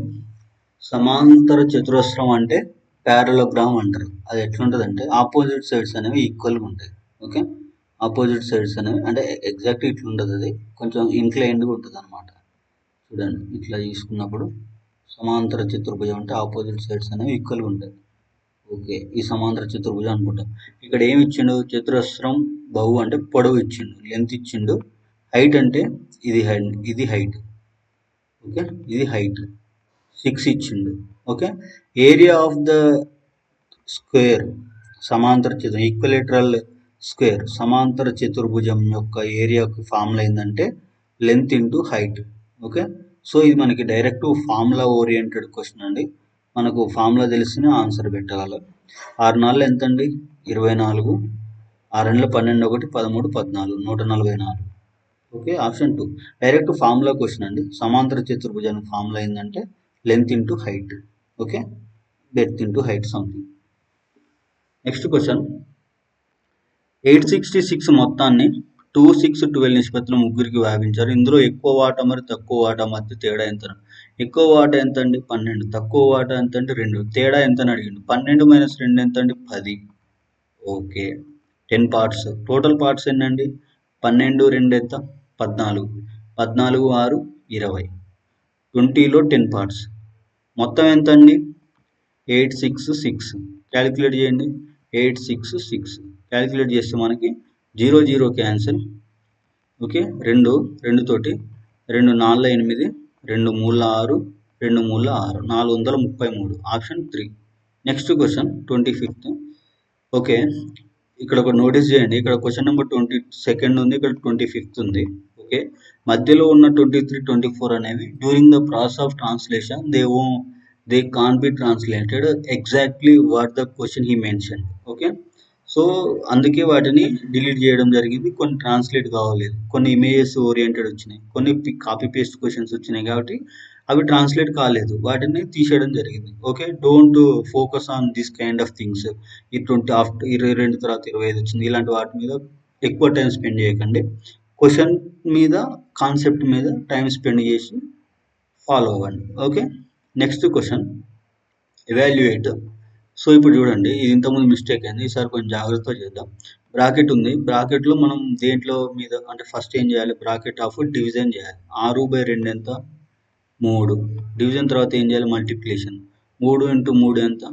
సమాంతర చతురస్రం అంటే ప్యారలోగ్రామ్ అంటారు. అది ఎట్లుంటుంది అంటే ఆపోజిట్ సైడ్స్ అనేవి ఈక్వల్గా ఉంటాయి. ఓకే, ఆపోజిట్ సైడ్స్ అనేవి అంటే ఎగ్జాక్ట్ ఇట్లా ఉంటుంది, అది కొంచెం ఇంక్లైన్డ్గా ఉంటుంది అనమాట. చూడండి, ఇట్లా తీసుకున్నప్పుడు సమాంతర చతుర్భుజం అంటే ఆపోజిట్ సైడ్స్ అనేవి ఈక్వల్గా ఉంటాయి. ఓకే, ఈ సమాంతర చతుర్భుజం అనుకుంటాం. ఇక్కడ ఏమి ఇచ్చిండు? చతురస్రం బహు అంటే పొడవు ఇచ్చిండు, లెంత్ ఇచ్చిండు. హైట్ అంటే ఇది హైట్. ఓకే, ఇది హైట్ 6 ఇచ్చిండు. Okay, area of the square సమాంతర చతుర్భుజం ఈక్వలేటరల్ స్క్వేర్ సమాంతర చతుర్భుజం యొక్క ఏరియాకు ఫార్ములా ఏంటంటే length into height. Okay, so ఇది మనకి డైరెక్ట్ ఫార్ములా ఓరియంటెడ్ క్వశ్చన్ అండి. మనకు ఫార్ములా తెలిస్తేనే ఆన్సర్ పెట్టగలం. 6 4 ఎంత అండి? 24, 6 2 12, 1 13, 14, 144. Okay, option 2 direct formula question అండి. సమాంతర చతుర్భుజానికి ఫార్ములా ఏంటంటే length into height. Okay, depth into height something. Next question. 866 మొత్తాన్ని 2 6 12 నిష్పత్తిలో ముగ్గురికి వ్యాపించారు. ఇందులో ఎక్కువ వాటా మరియు తక్కువ వాటా మధ్య తేడా ఎంత? ఎక్కువ వాటా ఎంత అండి? 12. తక్కువ వాటా ఎంత అంటే 2. తేడా ఎంత అని అడిగిండు. 12 - 2 ఎంత అండి? 10. Okay, 10 parts. టోటల్ పార్ట్స్ ఎన్నండి? 12 2 ఎంత? 14. 14 6 20. 20లో 10 పార్ట్స్. మొత్తం ఎంత అండి? 866. క్యాలిక్యులేట్ చేయండి. 866 క్యాలిక్యులేట్ చేస్తే మనకి 0 0 క్యాన్సిల్. ఓకే, 2 2 తోటి 2 4 8, 2 3 6, 2 3 6, 433. Option 3. Next question 25th. Okay, ఇక్కడ ఒక నోటీస్ చేయండి. ఇక్కడ క్వశ్చన్ నెంబర్ 22 ఉంది, ఇక్కడ 25th ఉంది. ఓకే, మధ్యలో ఉన్న 23 24 అనేవి during the process of translation they can be translated exactly what the question he mention. Okay, so అందుకే వాటిని డిలీట్ చేయడం జరిగింది. కొన్ని ట్రాన్స్లేట్ కావలేదు, కొన్ని ఇమేజెస్ ఓరియంటెడ్ వచ్చినాయి, కొన్ని కాపీ పేస్ట్ క్వశ్చన్స్ వచ్చినాయి కాబట్టి అవి ట్రాన్స్లేట్ కాలేదు, వాటిని తీసేయడం జరిగింది. Okay, don't focus on this kind of things. ఈ 20 ఆఫ్టర్ 22 తర్వాత 25 వచ్చింది, ఇలాంటి వాటి మీద ఎక్కువ టైం స్పెండ్ చేయకండి. క్వశ్చన్ మీద, కాన్సెప్ట్ మీద టైం స్పెండ్ చేసి ఫాలో అవ్వండి. Okay, next question. Evaluate. So ఇప్పుడు చూడండి, ఇది ఇంతకుముందు మిస్టేక్ అయింది, ఈసారి కొంచెం జాగ్రత్తగా చేద్దాం. బ్రాకెట్ ఉంది, బ్రాకెట్లో మనం దేంట్లో మీద అంటే ఫస్ట్ ఏం చేయాలి? బ్రాకెట్ ఆఫ్ డివిజన్ చేయాలి. 6/2 ఎంత? 3. డివిజన్ తర్వాత ఏం చేయాలి? మల్టిప్లికేషన్. 3 × 3 ఎంత?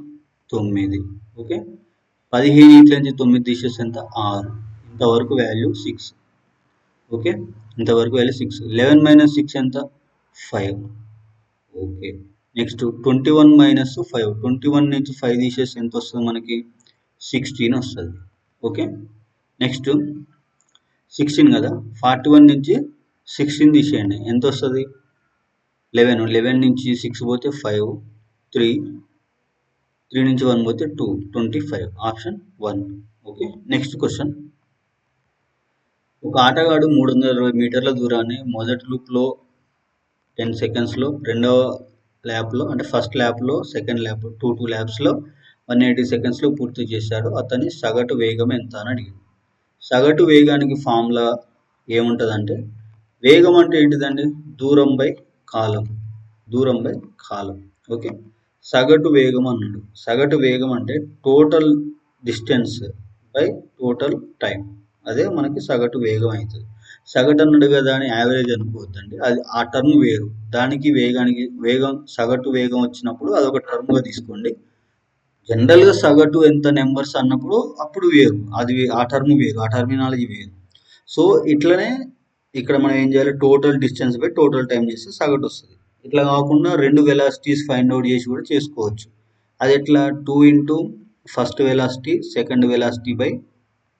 9. ఓకే, 15 ఇంట్లోంచి 9 తీసేసి ఎంత? 6. ఇంతవరకు వాల్యూ 6. ఓకే, ఇంతవరకు వాల్యూ 6. 11 - 6 ఎంత? 5. Okay, next 21 - 5. 21 నుంచి 5 తీసేసి ఎంత వస్తుంది మనకి? 16 వస్తుంది. ఓకే, నెక్స్ట్ 16 కదా, 41 నుంచి 16 తీసేయండి, ఎంత వస్తుంది? 11. 11 నుంచి 6 పోతే 5, 3 నుంచి 1 పోతే 2, 25. ఆప్షన్ 1. Okay, next question. ఒక ఆటగాడు 320 మీటర్ల దూరాన్ని మొదటి లూప్లో 10 సెకండ్స్లో, రెండవ ల్యాప్లో అంటే ఫస్ట్ ల్యాప్లో, సెకండ్ ల్యాప్ 2 ల్యాప్స్లో 180 సెకండ్స్లో పూర్తి చేశాడు. అతని సగటు వేగం ఎంత అని అడిగింది. సగటు వేగానికి ఫార్ములా ఏముంటుందంటే, వేగం అంటే ఏంటిదండి? దూరం బై కాలం. ఓకే, సగటు వేగం అన్నాడు. సగటు వేగం అంటే total distance by total time, అదే మనకి సగటు వేగం అవుతుంది. సగటు అన్నాడు కదా అని యావరేజ్ అనుకోవద్దండి, అది ఆ టర్మ్ వేరు. దానికి వేగం సగటు వేగం వచ్చినప్పుడు అదొక టర్మ్గా తీసుకోండి. జనరల్గా సగటు ఎంత నెంబర్స్ అన్నప్పుడు అప్పుడు వేరు, అది ఆ టర్మ్ వేరు, ఆ టర్మినాలజీ వేరు. సో ఇట్లనే ఇక్కడ మనం ఏం చేయాలి, total distance by total time చేస్తే సగటు వస్తుంది. ఇట్లా కాకుండా 2 వెలాసిటీస్ ఫైండ్ అవుట్ చేసి కూడా చేసుకోవచ్చు. అది ఎట్లా, 2 into first velocity second velocity by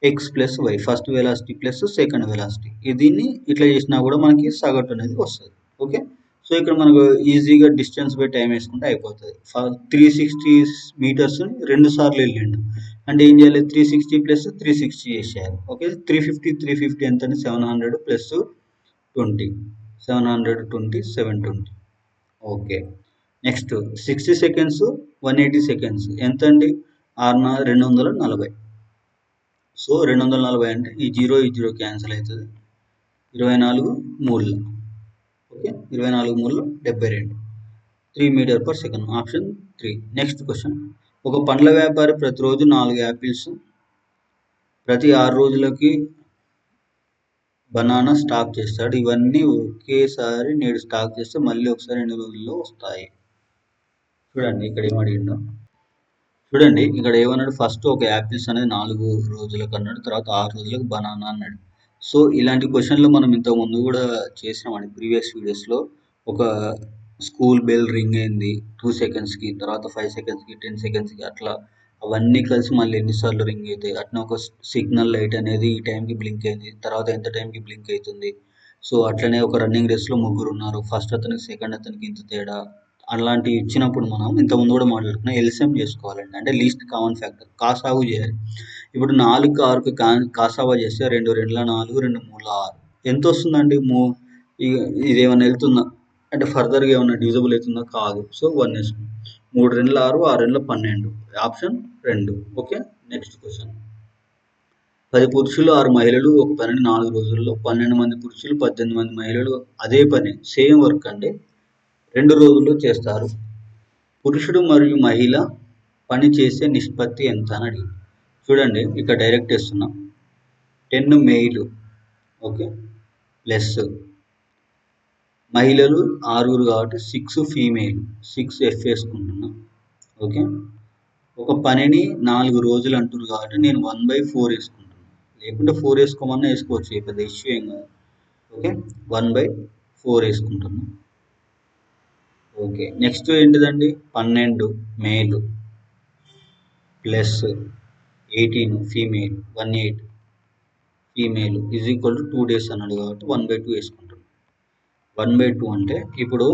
x plus y, first velocity plus second velocity. దీన్ని ఇట్లా చేసినా కూడా మనకి సగటు అనేది వస్తుంది. ఓకే, సో ఇక్కడ మనకు ఈజీగా డిస్టెన్స్ బై టైం వేసుకుంటే అయిపోతుంది. 360 మీటర్స్ 2 సార్లు వెళ్ళిండు అంటే ఏం చేయాలి, 360 ప్లస్ 360 చేసేయాలి. ఓకే, 350 ఎంత అంటే 700 plus 20, 720, 720. Okay, next 60 seconds 180 seconds ఎంత అండి, 240. సో 240 అంటే ఈ 0 క్యాన్సిల్ అవుతుంది, 24 మూడు. ఓకే, 24 మూడు 72, 3 meter per second. Option 3. Next question. ఒక పండ్ల వ్యాపారి ప్రతిరోజు 4 యాపిల్స్, ప్రతి 6 రోజులకి బనానా స్టాక్ చేస్తాడు. ఇవన్నీ ఒకేసారి నేడు స్టాక్ చేస్తే మళ్ళీ ఒకసారి 2 రోజుల్లో వస్తాయి. చూడండి ఇక్కడ ఏమడిగిందో. చూడండి ఇక్కడ ఏమన్నాడు, ఫస్ట్ ఒక యాపిల్స్ అనేది 4 రోజులకు అన్నాడు, తర్వాత 6 రోజులకు బనానా అన్నాడు. సో ఇలాంటి క్వశ్చన్లు మనం ఇంతకు ముందు కూడా చేసినామండి ప్రీవియస్ వీడియోస్లో. ఒక స్కూల్ బెల్ రింగ్ అయింది 2 సెకండ్స్కి, తర్వాత 5 సెకండ్స్కి, 10 సెకండ్స్కి, అట్లా అవన్నీ కలిసి మళ్ళీ ఎన్నిసార్లు రింగ్ అవుతాయి. అట్లా ఒక సిగ్నల్ లైట్ అనేది ఈ టైంకి బ్లింక్ అయింది, తర్వాత ఎంత టైంకి బ్లింక్ అవుతుంది. సో అట్లనే ఒక రన్నింగ్ రేస్లో 3 ఉన్నారు, ఫస్ట్ అతనికి సెకండ్ అతనికి ఇంత తేడా, అలాంటివి ఇచ్చినప్పుడు మనం ఇంతకుముందు కూడా మాట్లాడుకున్నాం, ఎల్సిఎం చేసుకోవాలండి. అంటే లీస్ట్ కామన్ ఫ్యాక్టర్, కాసాగు చేయాలి. ఇప్పుడు 4 6కి కాసావా చేస్తే 2 2 4, 2 3 6 ఎంత వస్తుందండి? ఇది ఏమైనా వెళ్తుందా అంటే ఫర్దర్గా ఏమైనా డివిజబుల్ అవుతుందా? కాదు. సో 1 వేసుకుంది. 3 2 6, 6 2 12. ఆప్షన్ 2. Okay, next question. 10 పురుషులు 6 మహిళలు ఒక పనిని 4 రోజుల్లో, 12 మంది పురుషులు 18 మంది మహిళలు అదే పని సేమ్ వర్క్ అండి 2 రోజుల్లో చేస్తారు. పురుషుడు మరియు మహిళ పని చేసే నిష్పత్తి ఎంత అని అడిగింది. చూడండి ఇక్కడ డైరెక్ట్ వేస్తున్నాం, 10 మెయిల్ ఓకే ప్లస్ మహిళలు 6 కాబట్టి 6 ఫీమేల్, 6 ఎఫ్ వేసుకుంటున్నాం. ఓకే, ఒక పనిని 4 రోజులు అంటున్నారు కాబట్టి నేను 1/4 వేసుకుంటున్నాను, లేకుంటే 4 వేసుకోమన్నా వేసుకోవచ్చు, పెద్ద ఇష్యూ ఏం కాదు. ఓకే, 1/4 వేసుకుంటున్నాం. ఓకే, నెక్స్ట్ ఏంటిదండి, 12 male plus 18 female, 18 female is equal to 2 days అన్నాడు కాబట్టి 1/2 వేసుకుంటాం. 1/2 అంటే ఇప్పుడు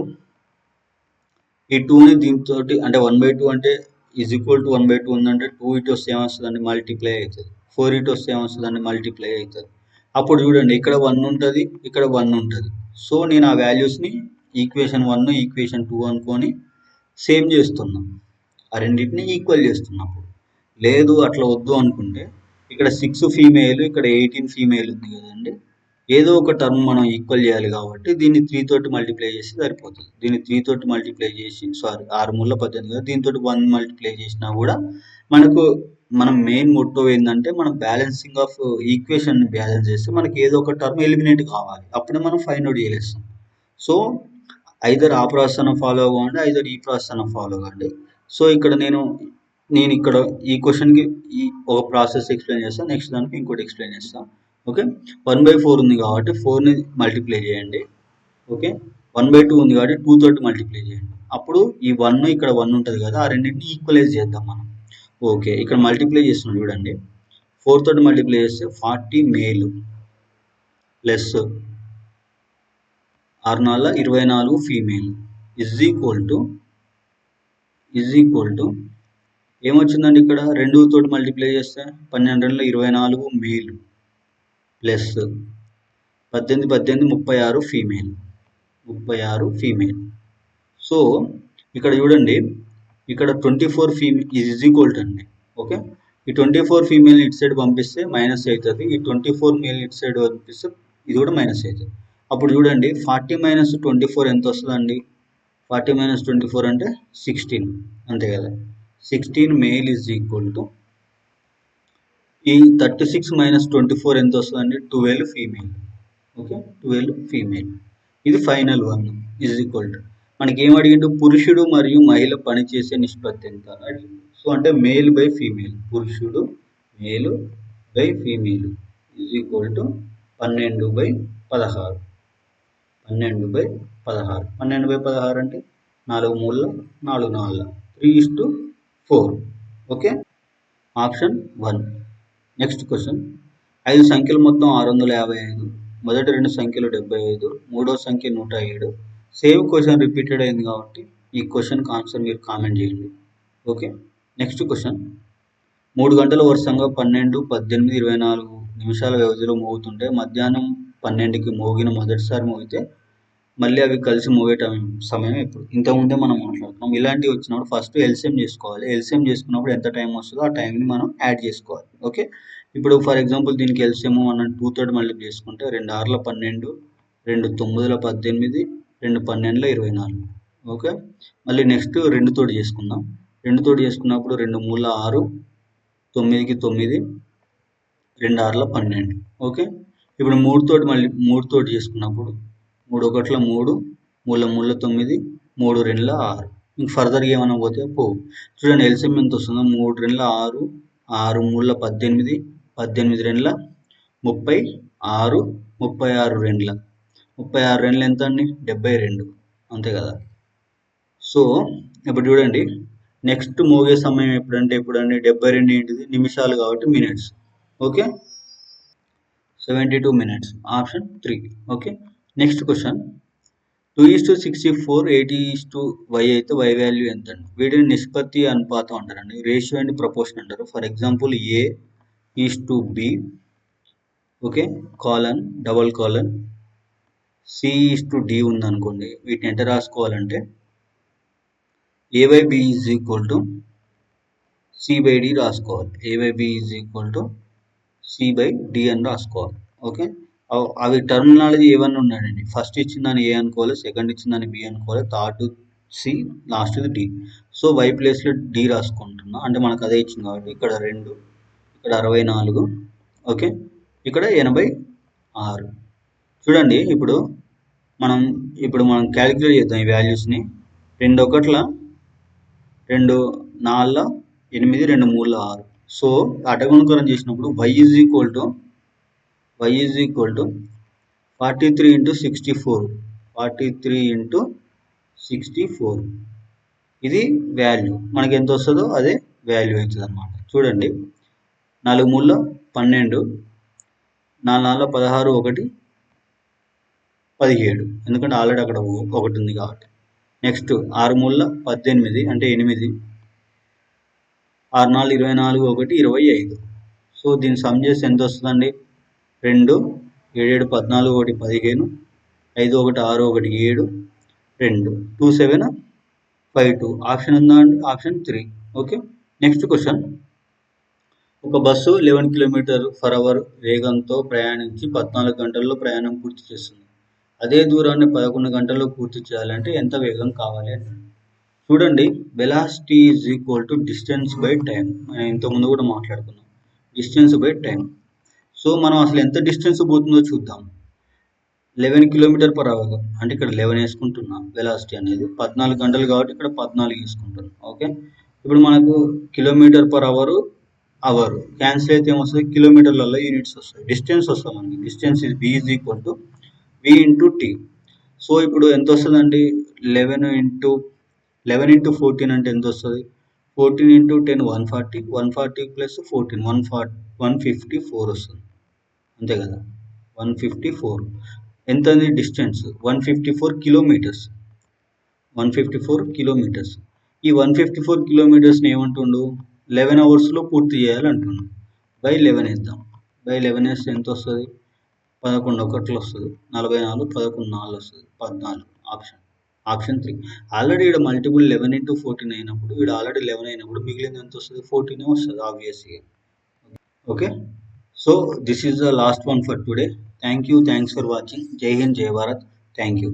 ఈ 2ని దీంతో అంటే 1/2 అంటే ఈజ్ ఈక్వల్ టు 1/2 ఉందంటే 2 ఇటు వస్తే ఏమొస్తుందండి, మల్టిప్లై అవుతుంది. 4 ఇటు వస్తే ఏమొస్తుందండి, మల్టిప్లై అవుతుంది. అప్పుడు చూడండి ఇక్కడ 1 ఉంటుంది, ఇక్కడ 1 ఉంటుంది. సో నేను ఆ వాల్యూస్ని ఈక్వేషన్ 1 ఈక్వేషన్ 2 అనుకొని సేమ్ చేస్తున్నాం, ఆ రెండింటిని ఈక్వల్ చేస్తున్నప్పుడు. లేదు అట్లా వద్దు అనుకుంటే ఇక్కడ 6 ఫీమేల్ ఇక్కడ 18 ఫీమేల్ ఉంది కదండి, ఏదో ఒక టర్మ్ మనం ఈక్వల్ చేయాలి కాబట్టి దీన్ని 3 తోటి మల్టిప్లై చేసి సరిపోతుంది. దీన్ని 3 తోటి మల్టిప్లై చేసి 6 మూల 18 కదా, దీంతో 1 మల్టిప్లై చేసినా కూడా మనకు మనం మెయిన్ మోటో ఏంటంటే మనం బ్యాలెన్సింగ్ ఆఫ్ ఈక్వేషన్ బ్యాలెన్స్ చేస్తే మనకి ఏదో ఒక టర్మ్ ఎలిమినేట్ కావాలి, అప్పుడే మనం ఫైండ్ అవుట్ చేయలేస్తాం. సో ఐదర్ ఆ ప్రాసెస్ అన్న ఫాలో అవ్వండి, ఐదర్ ఈ ప్రాసెస్ అన్న ఫాలో అవ్వండి. సో ఇక్కడ నేను ఇక్కడ ఈ క్వశ్చన్కి ఈ ఒక ప్రాసెస్ ఎక్స్ప్లెయిన్ చేస్తాను, నెక్స్ట్ దానికి ఇంకోటి ఎక్స్ప్లెయిన్ చేస్తాను. ఓకే, 1/4 ఉంది కాబట్టి 4ని మల్టిప్లై చేయండి. ఓకే, 1/2 ఉంది కాబట్టి 2 తోటి మల్టిప్లై చేయండి. అప్పుడు ఈ 1 ఇక్కడ 1 ఉంటుంది కదా, ఆ రెండింటిని ఈక్వలైజ్ చేద్దాం మనం. ఓకే, ఇక్కడ మల్టిప్లై చేస్తున్నాం చూడండి, 4 తోటి మల్టిప్లై చేస్తే 40 male plus 6×4 female is equal to ఏమొచ్చిందండి ఇక్కడ 2 తోటి మల్టిప్లై చేస్తే 12×24 మేల్ ప్లస్ 18 36 ఫీమేల్. సో ఇక్కడ చూడండి, ఇక్కడ 24 ఫీమేల్ ఈజ్ ఈక్వల్ టు అండి. ఓకే, ఈ 24 ఫీమేల్ ఇటు సైడ్ పంపిస్తే మైనస్ అవుతుంది, ఈ 24 మేల్ ఇటు సైడ్ పంపిస్తే ఇది కూడా మైనస్ అవుతుంది. అప్పుడు చూడండి 40 - 24 ఎంత వస్తుందండి? 40 - 24 అంటే 16, అంతే కదా. 16 మేల్ ఈజ్ ఈక్వల్ టు ఈ 36 - 24 ఎంత వస్తుందండి? 12 ఫీమేల్. Okay, 12 female. ఇది final one is equal to మనకి ఏం అడిగిండు? పురుషుడు మరియు మహిళ పనిచేసే నిష్పత్తి ఎంత అడిగిండు. సో అంటే మేల్ బై ఫీమేల్, పురుషుడు మేలు by female is equal to 12/16. 12/16. 12/16 అంటే 4 3 4 4 3:4. Okay, option 1. Next question. 5 సంఖ్యలు మొత్తం 655, మొదటి 2 సంఖ్యలు 75, మూడో సంఖ్య 107. సేమ్ క్వశ్చన్ రిపీటెడ్ అయింది కాబట్టి ఈ క్వశ్చన్కి ఆన్సర్ మీరు కామెంట్ చేయండి. Okay, next question. 3 గంటల వరుసంగా 12, 18, 24 నిమిషాల వ్యవధిలో మోగుతుంటే మధ్యాహ్నం 12కి మోగిన మొదటిసారి మోగితే మళ్ళీ అవి కలిసి మోగే సమయం ఎప్పుడు? ఇంతకుముందే మనం మాట్లాడుతున్నాం. ఇలాంటివి వచ్చినప్పుడు ఫస్ట్ ఎల్సిఎం చేసుకోవాలి. ఎల్సిఎం చేసుకున్నప్పుడు ఎంత టైం వస్తుందో ఆ టైంని మనం యాడ్ చేసుకోవాలి. ఓకే, ఇప్పుడు ఫర్ ఎగ్జాంపుల్ దీనికి ఎల్సిఎం మనం 2 తోటి మల్టిప్లై చేసుకుంటే 2 6 12, 2 9 18, 2 12 24. ఓకే, మళ్ళీ నెక్స్ట్ 2 తోటి చేసుకుందాం. 2 తోటి చేసుకున్నప్పుడు 2 3 6, 9కి 9, 2 6 12. ఓకే, ఇప్పుడు 3 తోటి చేసుకున్నప్పుడు 3 1 3, 3 3 9, 3 2 6. ఇంక ఫర్దర్గా ఏమైనా పోతే చూడండి ఎల్సిఎం ఎంత వస్తుందో. 3 2 6, 6 3 18, 18 2 36, 36 2 36 2 ఎంత అండి? 72, అంతే కదా. సో ఇప్పుడు చూడండి నెక్స్ట్ మోగే సమయం ఎప్పుడండి? 72 ఏంటిది? నిమిషాలు కాబట్టి minutes. Okay, 72 minutes. Option 3. Okay, next question. 2:64, 80:y అయితే y వాల్యూ ఎంత అండి? వీటిని నిష్పత్తి అనుపాతం అంటారండి. రేషియో అండ్ ప్రపోర్షన్ అంటారు. For example A:B, okay, colon double colon C:D ఉందనుకోండి. వీటిని ఎంత రాసుకోవాలంటే A/B is equal to C/D రాసుకోవాలి. A/B is equal to C/D అని రాసుకోవాలి. ఓకే, అవి టర్మినాలజీ ఏమన్నా ఉన్నాయండి. ఫస్ట్ ఇచ్చిన దాన్ని ఏ అనుకోవాలి, సెకండ్ ఇచ్చిన దాన్ని బి అనుకోవాలి, third c, last d. So y ప్లేస్లో డి రాసుకుంటున్నా, అంటే మనకు అదే ఇచ్చింది కాబట్టి. ఇక్కడ 2, ఇక్కడ 64, ఓకే, ఇక్కడ 86. చూడండి ఇప్పుడు మనం క్యాలిక్యులేట్ చేద్దాం ఈ వాల్యూస్ని. 2 1 2 4 8, 2 3 6. సో అటగుణకరం చేసినప్పుడు y ఈజ్ ఈక్వల్ టు 43 × 64. 43 × 64 ఇది వాల్యూ. మనకి ఎంత వస్తుందో అదే వాల్యూ అవుతుంది అనమాట. చూడండి 4 3 12, 4 4 16, 1 17, ఎందుకంటే ఆల్రెడీ అక్కడ 1 ఉంది కాబట్టి. నెక్స్ట్ 6 3 18 అంటే 8, 6 4 24, 1 25. సో దీన్ని సమ్ చేసి ఎంత వస్తుందండి? 2 7 14, 1 15, 5 1 6 1 7, 2 2 7 5 2. ఆప్షన్ ఉందా అండి? ఆప్షన్ 3. Okay, next question. ఒక బస్సు 11 km/h వేగంతో ప్రయాణించి 14 గంటల్లో ప్రయాణం పూర్తి చేస్తుంది. అదే దూరాన్ని 11 గంటల్లో పూర్తి చేయాలంటే ఎంత వేగం కావాలి అని. చూడండి velocity is equal to distance by time. మనం ఇంతకుముందు కూడా మాట్లాడుకున్నాం, డిస్టెన్స్ బై టైం. సో మనం అసలు ఎంత డిస్టెన్స్ పోతుందో చూద్దాం. 11 km/h అంటే ఇక్కడ 11 వేసుకుంటున్నా. వెలాసిటీ అనేది 14 గంటలు కాబట్టి ఇక్కడ 14 వేసుకుంటున్నా. ఓకే, ఇప్పుడు మనకు km/h అవర్ క్యాన్సిల్ అయితే ఏమొస్తుంది? కిలోమీటర్లలో యూనిట్స్ వస్తాయి, డిస్టెన్స్ వస్తుంది మనకి. Distance is b is equal to v × t. So ఇప్పుడు ఎంత వస్తుందండి? 11 × 14 అంటే ఎంత వస్తుంది? 14 × 10 140, 140 + 14 154 వస్తుంది, అంతే కదా. 154. ఎంత ఉంది డిస్టెన్స్? 154 కిలోమీటర్స్. 154 కిలోమీటర్స్. ఈ 154 కిలోమీటర్స్ని ఏమంటుండు, 11 అవర్స్లో పూర్తి చేయాలంటుండు. బై 11 వేద్దాం. బై 11 వేస్తే ఎంత వస్తుంది? 11 ఒకట్లు వస్తుంది, 44, 11 4 వస్తుంది, 14. ఆప్షన్ 3. ఆల్రెడీ ఇక్కడ మల్టిపుల్ 11 into 14 అయినప్పుడు, ఇక్కడ ఆల్రెడీ 11 అయినప్పుడు మిగిలింది ఎంత వస్తుంది? 14 వస్తుంది ఆబ్వియస్గా. Okay, so this is the last one for today. Thank you, thanks for watching. జై హింద్, జై భారత్. Thank you.